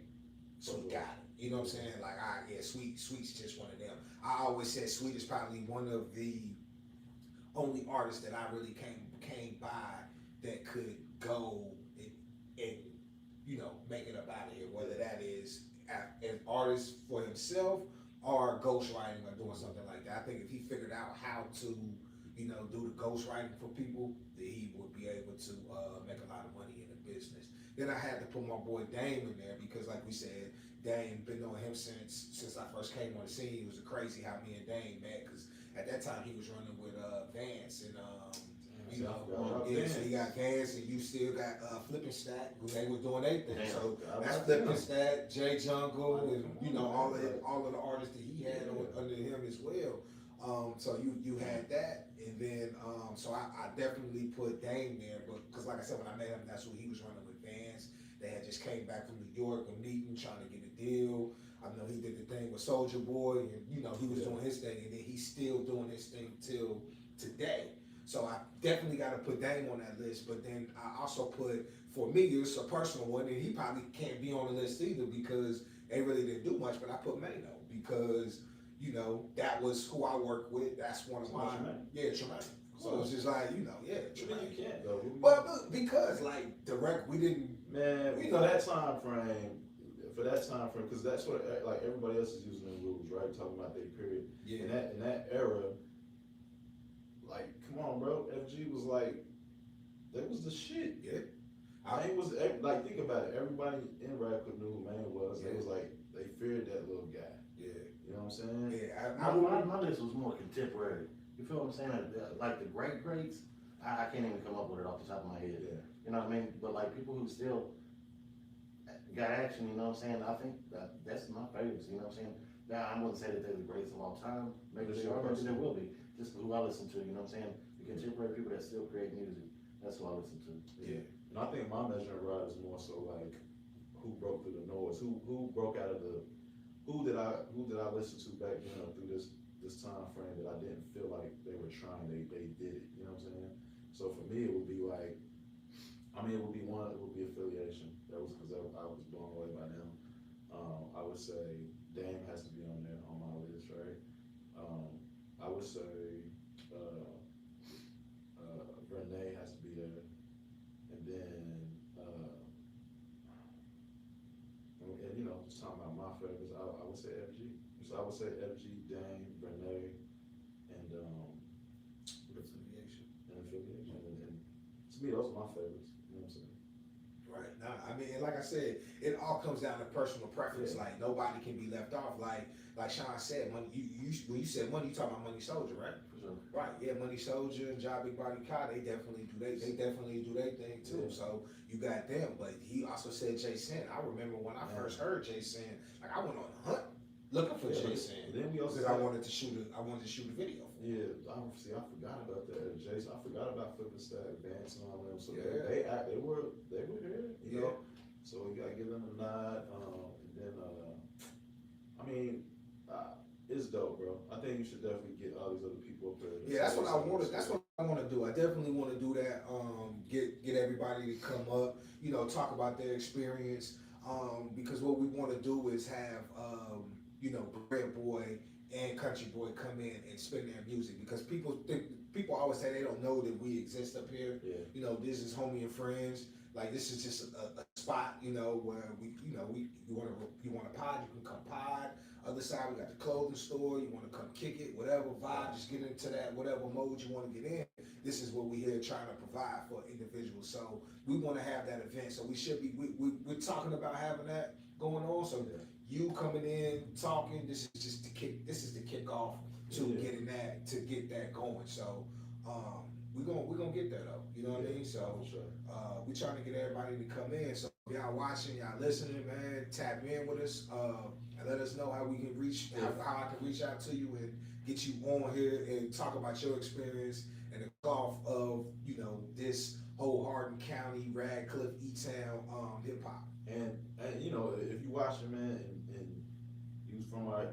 so he got it. You know what I'm saying? Like, Sweet's just one of them. I always said Sweet is probably one of the only artists that I really came by that could go and make it up out of here, whether that is an artist for himself or ghostwriting or doing something like that. I think if he figured out how to, do the ghostwriting for people, that he would be able to make a lot of money in the business. Then I had to put my boy Dame in there because, like we said, Dame, been knowing him since I first came on the scene. It was crazy how me and Dame met because at that time he was running with Vance and so you got Vance and you still got Flippin' Stack, who they were doing their thing. So that's Flippin' Stack, J Jungle, and all of the artists that he had under him as well. So you had that, and then so I definitely put Dame there, but because like I said, when I met him, that's who he was running with Vance. They had just came back from New York, a meeting, trying to get a deal. I know he did the thing with Soulja Boy, and he was doing his thing, and then he's still doing his thing till today. So I definitely got to put Dame on that list, but then I also put, for me, it's a personal one, and he probably can't be on the list either because they really didn't do much, but I put Mano because, that was who I worked with. That's one of mine. Yeah, Tremaine. So it's just like, Tremaine. You can't though. Well, look, because like the record, we didn't. Man, for that time frame, because that's what like everybody else is using the rules, right? Talking about their period. Yeah. In that era, like, come on, bro. FG was like, that was the shit. Yeah. Mane was like, think about it. Everybody in rap knew who Mane was. Yeah. It was like they feared that little guy. Yeah. You know what I'm saying? Yeah. My list was more contemporary. You feel what I'm saying? Like the greats, I can't even come up with it off the top of my head. Yeah. You know what I mean? But like people who still got action, you know what I'm saying? I think that's my favorites, you know what I'm saying? Now, I wouldn't say that they're the greatest of all time. Maybe they are, maybe they will be. Just who I listen to, you know what I'm saying? The contemporary people that still create music, that's who I listen to. Yeah. And I think my measuring rod is more so like who broke through the noise, who broke out of who did I listen to back, through this time frame that I didn't feel like they were trying, they did it, you know what I'm saying? So for me, it would be like, it would be affiliation. That was because I was blown away by them. I would say Dame has to be on there on my list, right? I would say Renee has to be there, and then just talking about my favorites, I would say FG. So I would say FG, Dame, Renee, and affiliation. And to me, those are my favorites. You know what I'm saying? Right. Nah, like I said, it all comes down to personal preference. Yeah. Like nobody can be left off. Like Sean said, when you said money, you talking about Money Soldier, right? For sure. Right. Yeah, Money Soldier and Job Big Body Kai, they definitely do their thing too. Yeah. So you got them, but he also said Jay Sin. I remember when I first heard Jay Sin, like I went on a hunt looking for Jay Sin. Then we also I wanted to shoot a video. Yeah, I forgot about that, Jason. I forgot about Flippin' Stack, Vance, and all them. So they were here, you know. So we gotta give them a nod. And then it's dope, bro. I think you should definitely get all these other people up there. Yeah, that's what I wanted. That's what I want to do. I definitely want to do that. Get everybody to come up. Talk about their experience. Because what we want to do is have Bread Boy and Country Boy come in and spin their music, because people always say they don't know that we exist up here. Yeah. This is Homie and Friends. Like this is just a spot, where you want to pod, you can come pod. Other side, we got the clothing store. You want to come kick it, whatever vibe, just get into that whatever mode you want to get in. this is what we here trying to provide for individuals. So we want to have that event. So we should be, we're talking about having that going on. So you coming in, talking, this is just the kick, this is the kickoff to getting that, to get that going. So, we're gonna get that up, you know what I mean? So, we trying to get everybody to come in. So if y'all watching, y'all listening, man, tap in with us, and let us know how we can reach, how I can reach out to you and get you on here and talk about your experience and the golf of, you know, this whole Hardin County, Radcliffe, E-Town, hip hop. And you know, if you watching, man, and you from our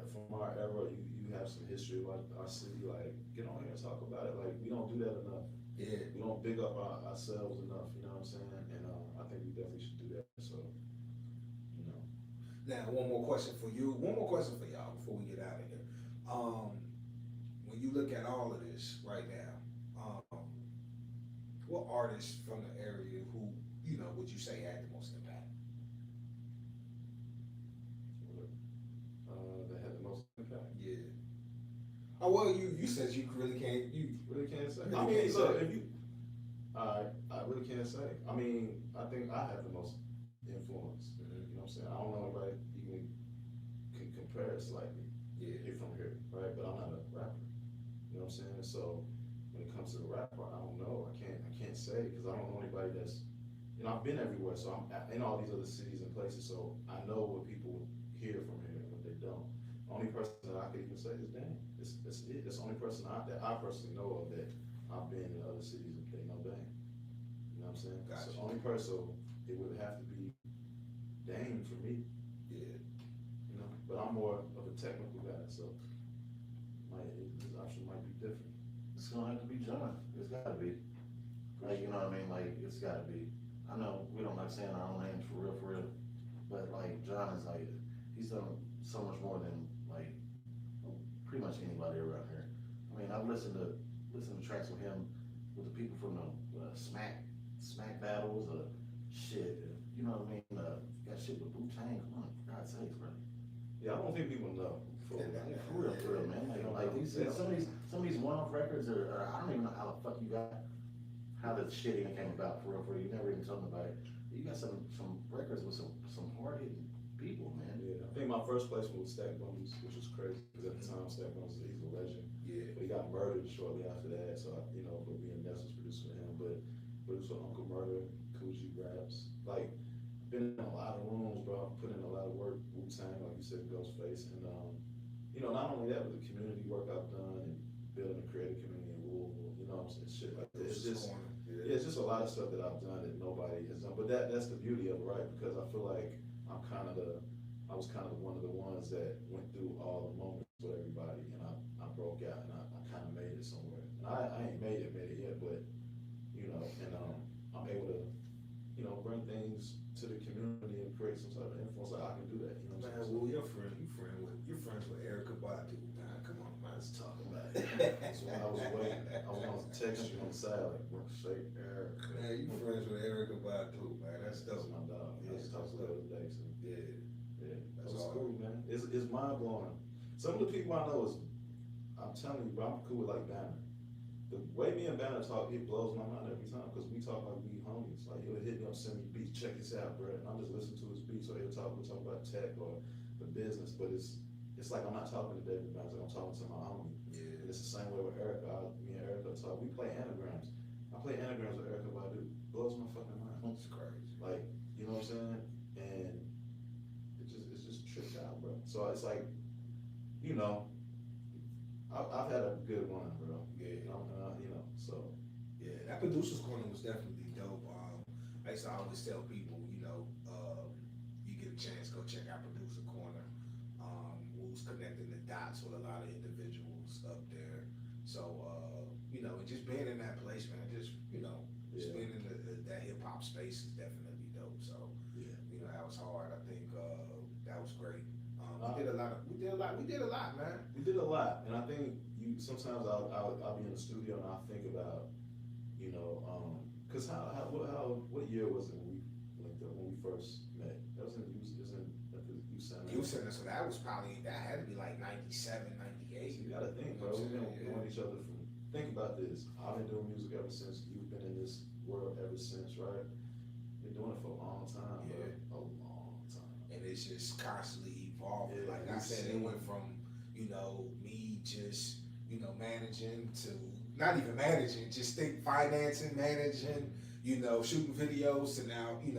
era, you have some history about our city, like, get on here and talk about it. Like, we don't do that enough. Yeah. We don't big up ourselves enough, you know what I'm saying? And I think we definitely should do that. So, you know. Now, one more question for you. One more question for y'all before we get out of here. When you look at all of this right now, what artists from the area who, you know, would you say had the most impact? That had the most impact. Yeah. Oh well, you said you really can't. You really can't say. Really I mean, can't look, say. if you, I really can't say. I mean, I think I have the most influence. You know what I'm saying? I don't know anybody even can compare it slightly. Yeah. If from here, right? But I'm not a rapper. You know what I'm saying? So when it comes to the rap part, I don't know. I can't say because I don't know anybody that's. You know, I've been everywhere, so I'm in all these other cities and places, so I know what people hear from here and what they don't. The only person that I could even say is Dame. It's it. That's the only person that I personally know of that I've been in other cities and they know Dame. You know what I'm saying? Gotcha. So the only person, it would have to be Dame for me. Yeah. You know, but I'm more of a technical guy, so his option might be different. It's gonna have to be John. It's gotta be. Like, you know what I mean? Like, it's gotta be. I know we don't like saying our own names for real, but like John is like, he's done so much more than like pretty much anybody around here. I mean, I've listened to tracks with him with the people from the smack battles, shit. You know what I mean? Got shit with Wu-Tang. Come on, for God's sakes, bro. Yeah, I don't think people know. For real, man. Like these, some of these one-off records are, I don't even know how the fuck you got. How the shit even came about, for real. You never even told me about it. You got some records with some hard-hitting people, man. Yeah, I think my first placement was Stack Bundles, which was crazy, because at the time Stack Bundles, he's a legend. Yeah. But he got murdered shortly after that, so you know, for being Ness's producer for him, but produced for Uncle Murder, Coogee Raps. Like, been in a lot of rooms, bro. Put in a lot of work, Wu-Tang, like you said, Ghostface, and you know, not only that, but the community work I've done and building a creative community in Louisville, you know what I'm saying, shit like that. It's just, yeah, it's just a lot of stuff that I've done that nobody has done. But that's the beauty of it, right? Because I feel like I was kind of one of the ones that went through all the moments with everybody, and I broke out and I kind of made it somewhere. And I ain't made it yet, but you know, and I'm able to, you know, bring things to the community and create some type of influence. Like, I can do that, you know what I'm saying? Well, you're friends with Erykah Badu, man. Come on, man. Let's talk about it. So when I was waiting, I was going to text you on the side, like, bro, straight Erykah. Man, you friends with Erykah Badu, man. That's That's dope. my dog. Yeah, I just talked to her the other day, so. Yeah. That's cool, man. It's mind blowing. Some of the people I know I'm telling you, bro, I'm cool with like Banner. The way me and Banner talk, it blows my mind every time, because we talk like we homies. Like, he'll hit me up, send me beats, check this out, bro. And I'm just listening to his beats, or we'll talk about tech or the business, but it's like I'm not talking to David Banner, like I'm talking to my homie. Yeah. And it's the same way with Erykah. Me and Erykah talk. We play anagrams. I play anagrams with Erykah Badu. Blows my fucking mind. That's crazy. Like, you know what I'm saying? And it's just tripped out, bro. So it's like, you know, I've had a good run, bro. Yeah. You know, so. Yeah, that producer's corner was definitely dope. I used to always tell people, you know, you get a chance, go check out producer corner. Who's connecting the dots with a lot of individuals up there. So, you know, and just being in that place, man, just, you know, just being in that hip hop space is definitely dope. So, Yeah. you know, that was hard. I think that was great. We did a lot, man. We did a lot, and I think sometimes I'll be in the studio and I'll think about, you know, cause what year was it when we first met? That was at the youth center. Youth center, so that had to be like 97, 98. So you gotta think, bro. We've been knowing each other from think about this. I've been doing music ever since. You've been in this world ever since, right? Been doing it for a long time, Yeah. bro. A long time. And it's just constantly evolving. Yeah, Like I said, it went from, me just, managing to not even managing, just financing, managing, shooting videos to now, doing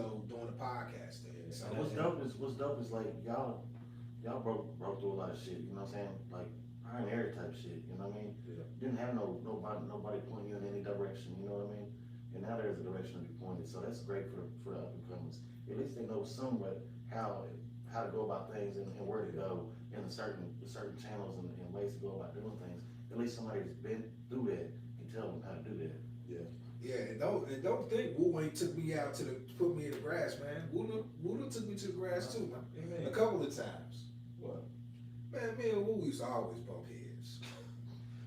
the podcast thing. Yeah. So And what's dope is like y'all broke through a lot of shit, you know what I'm saying? Like pioneer type shit, you know what I mean? Yeah. Didn't have nobody pointing you in any direction, you know what I mean? And now there's a direction to be pointed, so that's great for the up and comers. At least they know somewhat how to go about things and where to go in certain channels and ways to go about doing things. At least somebody's been through that and tell them how to do that. yeah, and don't think Wu ain't took me out put me in the grass, man. Wu took me to the grass too, man. Amen. A couple of times. What? Man, me and Wu used to always bump heads.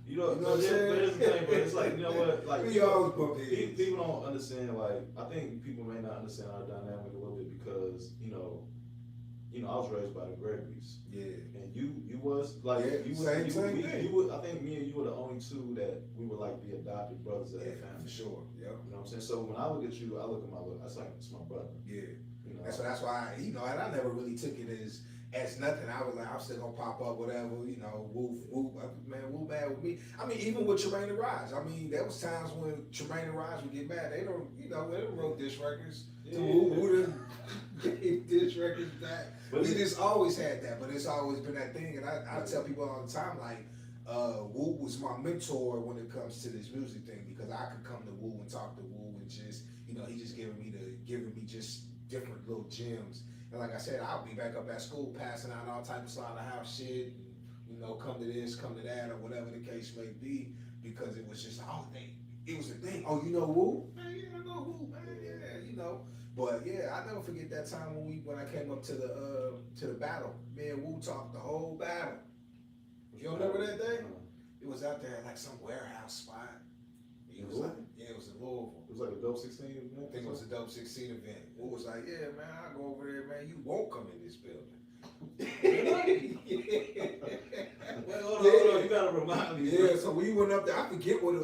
You know what I'm saying? But here's the thing, but it's like, you know what? Like, We always bump heads. people don't understand, like, I think people may not understand our dynamic a little bit because, I was raised by the Gregories. Yeah. And you was, like, Yeah, same thing. I think me and you were the only two that we were like the adopted brothers of that Yeah, family. for sure. Yep. You know what I'm saying? So when I look at you, I look at that's like, it's my brother. Yeah. You know? That's why and I never really took it as nothing. I was like, I'm still gonna pop up, whatever, Woo, man, Woo bad with me. I mean, even with Tremaine and Raj, there was times when Tremaine and Raj would get mad. They don't wrote diss records. Yeah. Woo done gave diss records back. But We just always had that, but it's always been that thing. And I tell people all the time, like, Woo was my mentor when it comes to this music thing because I could come to Woo and talk to Woo and just, he just giving me just different little gems. And like I said, I'll be back up at school passing out all types of slaughter house shit, and, come to this, come to that, or whatever the case may be, because it was just the whole thing. It was the thing. Oh, you know Woo? Man, yeah, I know Woo, man, yeah. But yeah, I never forget that time when I came up to the battle. Me and Woo talked the whole battle. You don't remember that day? It was out there at like some warehouse spot. It was like, it was in Louisville. It was like a dope 16 event. I think it was a dope 16 event. Woo was like, yeah, man, I go over there, man. You won't come in this building. Wait, hold on, you gotta remind me. Yeah, so we went up there. I forget what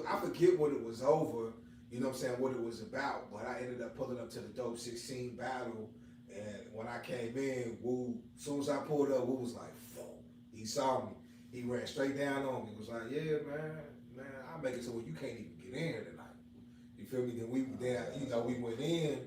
it was over. You know what I'm saying? What it was about. But I ended up pulling up to the dope 16 battle. And when I came in, Woo, as soon as I pulled up, Woo was like, "Fuck." He saw me. He ran straight down on me. He was like, yeah, man, I'll make it so you can't even get in here tonight. You feel me? Then we went in,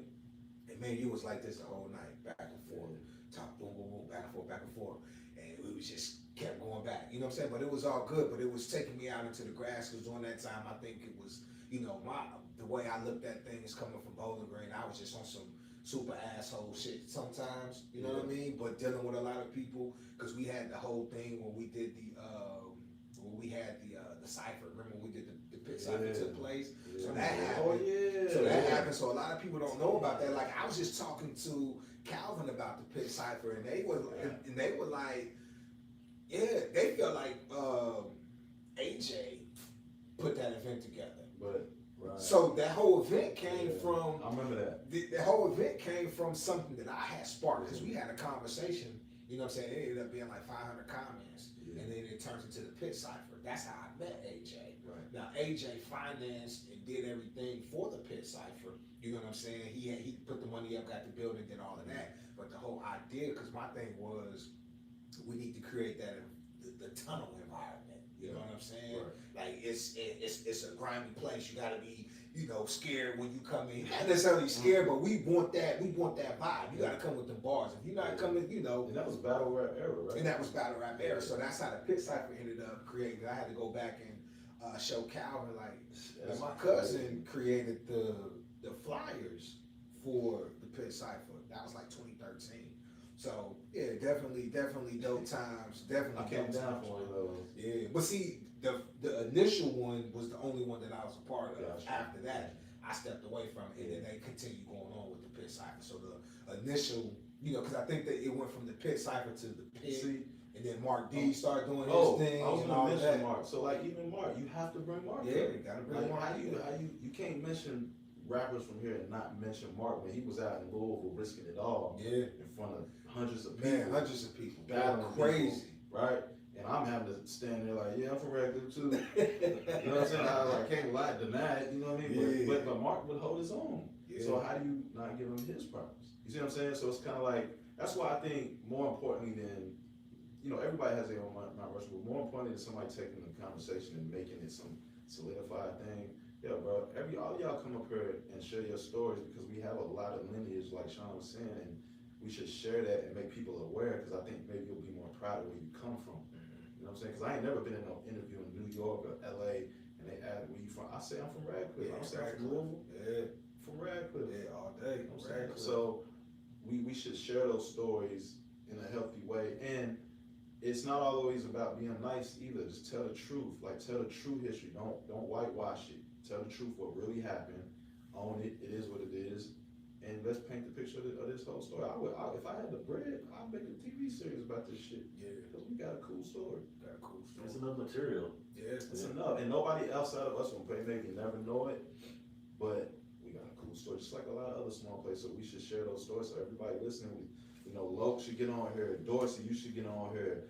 and man, you was like this the whole night, back and forth, top boom, boom, boom, back and forth. And we was just kept going back. You know what I'm saying? But it was all good, but it was taking me out into the grass, because during that time, I think it was, the way I looked at things coming from Bowling Green, I was just on some super asshole shit sometimes, you know what I mean? But dealing with a lot of people, because we had the whole thing when we did the cipher. Remember when we did the pit cipher took place? Yeah. So that happened. Oh yeah. So that happened. So a lot of people don't know about that. Like, I was just talking to Calvin about the pit cipher, and they were like, yeah, they felt like AJ put that event together. But right. So that whole event came from. I remember that. The whole event came from something that I had sparked, because we had a conversation. You know what I'm saying? It ended up being like 500 comments, and then it turned into the pit cipher. That's how I met AJ. Right. Now AJ financed and did everything for the pit cipher. You know what I'm saying? He put the money up, got the building, did all of that. But the whole idea, because my thing was, we need to create that the tunnel environment. You know what I'm saying? Right. Like it's a grimy place. You gotta be, scared when you come in. Not necessarily scared, but we want that vibe. You gotta come with the bars. If you're not coming, And that was battle rap era, right? And that was battle rap era. So that's how the pit cipher ended up created. I had to go back and show Calvin, like my cousin created the flyers for the pit cipher. That was like 2013. So yeah, definitely dope times. Definitely. I came dope down times. for one of those. Yeah, but see, the initial one was the only one that I was a part of. Gotcha. After that, I stepped away from it, and then they continued going on with the pit cipher. So the initial, because I think that it went from the pit cipher to the pit, and then Mark D started doing his thing. I was and gonna all mention that. Mark. So like even Mark, you have to bring Mark. Yeah, you gotta bring Mark. How you can't mention rappers from here and not mention Mark when he was out in Louisville risking it all. Yeah. In front of hundreds of people. Man, hundreds of people. Battling Crazy. people, right? And I'm having to stand there like, yeah, I'm from Radcliffe too. You know what I'm saying? I was like, I can't lie, deny it, you know what I mean? Yeah. But Mark would hold his own. Yeah. So how do you not give him his props? You see what I'm saying? So it's kind of like, that's why I think more importantly than, everybody has their own Mount Rushmore, but more importantly than somebody taking the conversation and making it some solidified thing. Yeah, bro, all y'all come up here and share your stories because we have a lot of lineage, like Sean was saying, and we should share that and make people aware because I think maybe you'll be more proud of where you come from. You know what I'm saying? Because I ain't never been in no interview in New York or LA and they ask where you from. I say I'm from Radcliffe. I don't say I'm from Louisville. Yeah. From Radcliffe. Yeah, all day. You know what I'm saying? So we should share those stories in a healthy way. And it's not always about being nice either. Just tell the truth. Like tell the true history. Don't whitewash it. Tell the truth what really happened. Own it. It is what it is. And let's paint the picture of this whole story. If I had the bread, I'd make a TV series about this shit. Yeah. Because we got a cool story. Got a cool story. It's enough material. Yeah. It's enough. And nobody outside of us will maybe never know it, but we got a cool story. Just like a lot of other small places. So we should share those stories so everybody listening, Loke should get on here. Dorsey, you should get on here.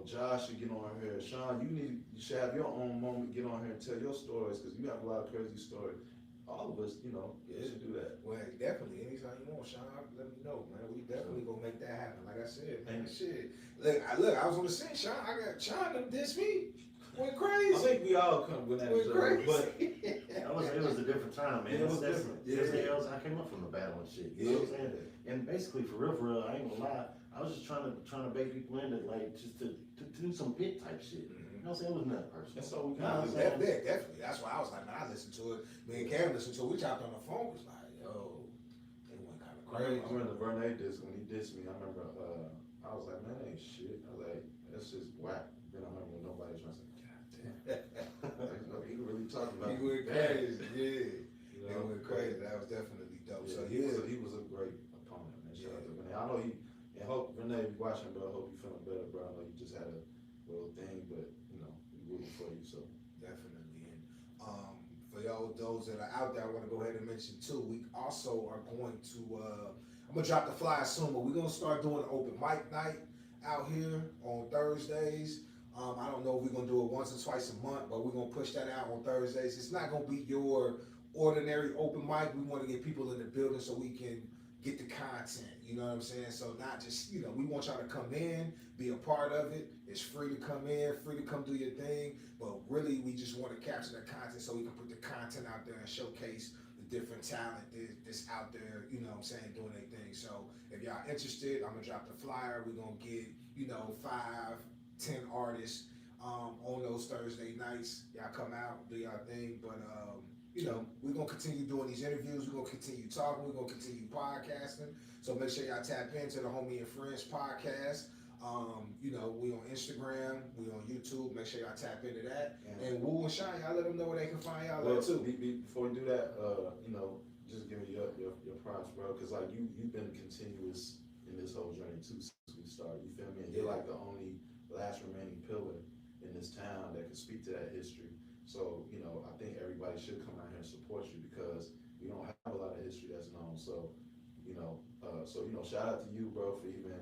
Josh should get on here. Sean, you should have your own moment, get on here and tell your stories because you have a lot of crazy stories. All of us, we should do that. Well, definitely. Anytime you want, Sean, let me know, man. We definitely gonna make that happen. Like I said, man, shit. Look, I was on the scene, Sean. I got Sean them diss me. Went crazy. I think we all come with that, but It was a different time, man. Yeah, it was different. I came up from the battle and shit. You know what I'm saying? And basically, for real, I ain't gonna lie. I was just trying to bait people in just to do some pit type shit. You know what I'm saying? It was nothing personal. that's all we No, got. definitely. That's why I was like, man, I listened to it. Me and Cam listened to it. We talked on the phone. It was like, yo, it went kind of crazy. I remember the Vernay disc when he dissed me. I remember I was like, man, that ain't shit. I was like, that's just whack. Then I remember when nobody was trying to say, God damn, he really talking about. He went crazy, yeah. You It know? went crazy. That was definitely dope. Yeah, So he was a great opponent, man. Shout out to Vernay. I know and hope Vernay, if you watching, bro, I hope you feeling better, bro. I know you just had a little thing, but we rooting for you, so. definitely. And for y'all, those that are out there, I want to go ahead and mention too. We also are going to. I'm gonna drop the flyer soon, but we're gonna start doing open mic night out here on Thursdays. I don't know if we're gonna do it once or twice a month, but we're gonna push that out on Thursdays. It's not gonna be your ordinary open mic. We want to get people in the building so we can get the content. You know what I'm saying? So not just, we want y'all to come in, be a part of it. It's free to come in, free to come do your thing. But really, we just want to capture the content so we can put the content out there and showcase the different talent that's out there, doing their thing. So if y'all interested, I'm going to drop the flyer. We're going to get, 5-10 artists on those Thursday nights. Y'all come out, do y'all thing. But, we're going to continue doing these interviews. We're going to continue talking. We're going to continue podcasting. So make sure y'all tap into the Homie and Friends podcast. We on Instagram, we on YouTube. Make sure y'all tap into that. And Woo and Shine, y'all let them know where they can find y'all there too. Before we do that, just give me your props, bro, because like you've been continuous in this whole journey too since we started. You feel me? And you're like the only last remaining pillar in this town that can speak to that history. So I think everybody should come out here and support you because we don't have a lot of history that's known. So shout out to you, bro, for even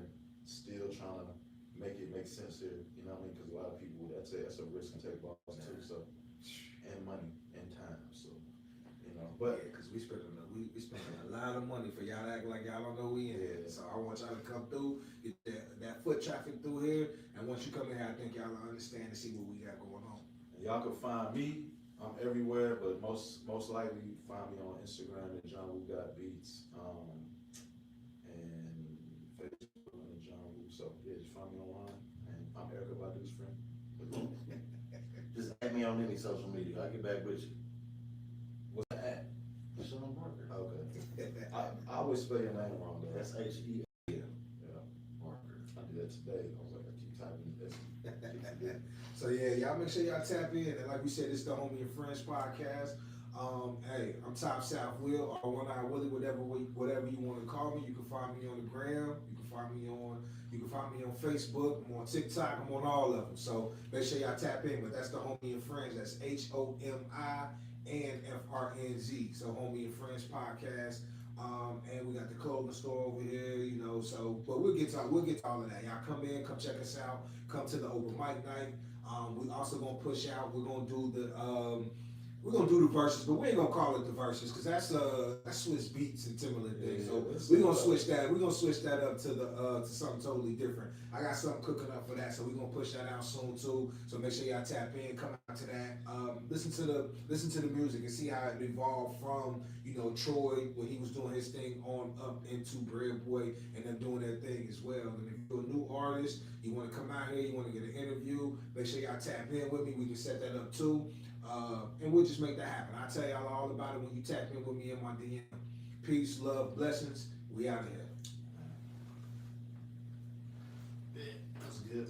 still trying to make it make sense here. You know what I mean? Because a lot of people, that's a risk to take balls too. So, and money and time. So, but because we spending a lot of money for y'all to act like y'all don't know we in here. So I want y'all to come through, get that foot traffic through here, and once you come in here, I think y'all will understand and see what we got going on. And y'all can find me. I'm everywhere, but most likely you can find me on Instagram at John Woo Got Beats, and Facebook and John Woo. So yeah, just find me online, and I'm Erica Badu's friend. Just add me on any social media. I'll get back with you. What's the at? Sean Parker. Okay. I always spell your name wrong though. SHEAN. Yeah. Parker. I did that today. I was like, I keep typing this. So yeah, y'all make sure y'all tap in. And like we said, it's the Homie and Friends podcast. Hey, I'm Top South Will, or One Eye Willie, whatever you want to call me. You can find me on the gram. You can find me on Facebook. I'm on TikTok. I'm on all of them. So make sure y'all tap in. But that's the Homie and Friends. That's HOMI and FRNZ. So Homie and Friends podcast. And we got the clothing store over here, you know. So, but we'll get to all of that. Y'all come in, come check us out. Come to the open mic night. We also gonna push out. We're gonna do the verses, but we ain't gonna call it the verses because that's Swiss Beats and Timberland thing. So we're gonna switch that. We're gonna switch that up to something totally different. I got something cooking up for that, so we're gonna push that out soon too. So make sure y'all tap in, come out to that, listen to the music and see how it evolved from Troy when he was doing his thing on up into Bread Boy and them doing their thing as well. And if you're a new artist, you want to come out here, you want to get an interview, make sure y'all tap in with me. We can set that up too. And we'll just make that happen. I'll tell y'all all about it when you tap in with me in my DM. Peace, love, blessings. We out of here. That's good.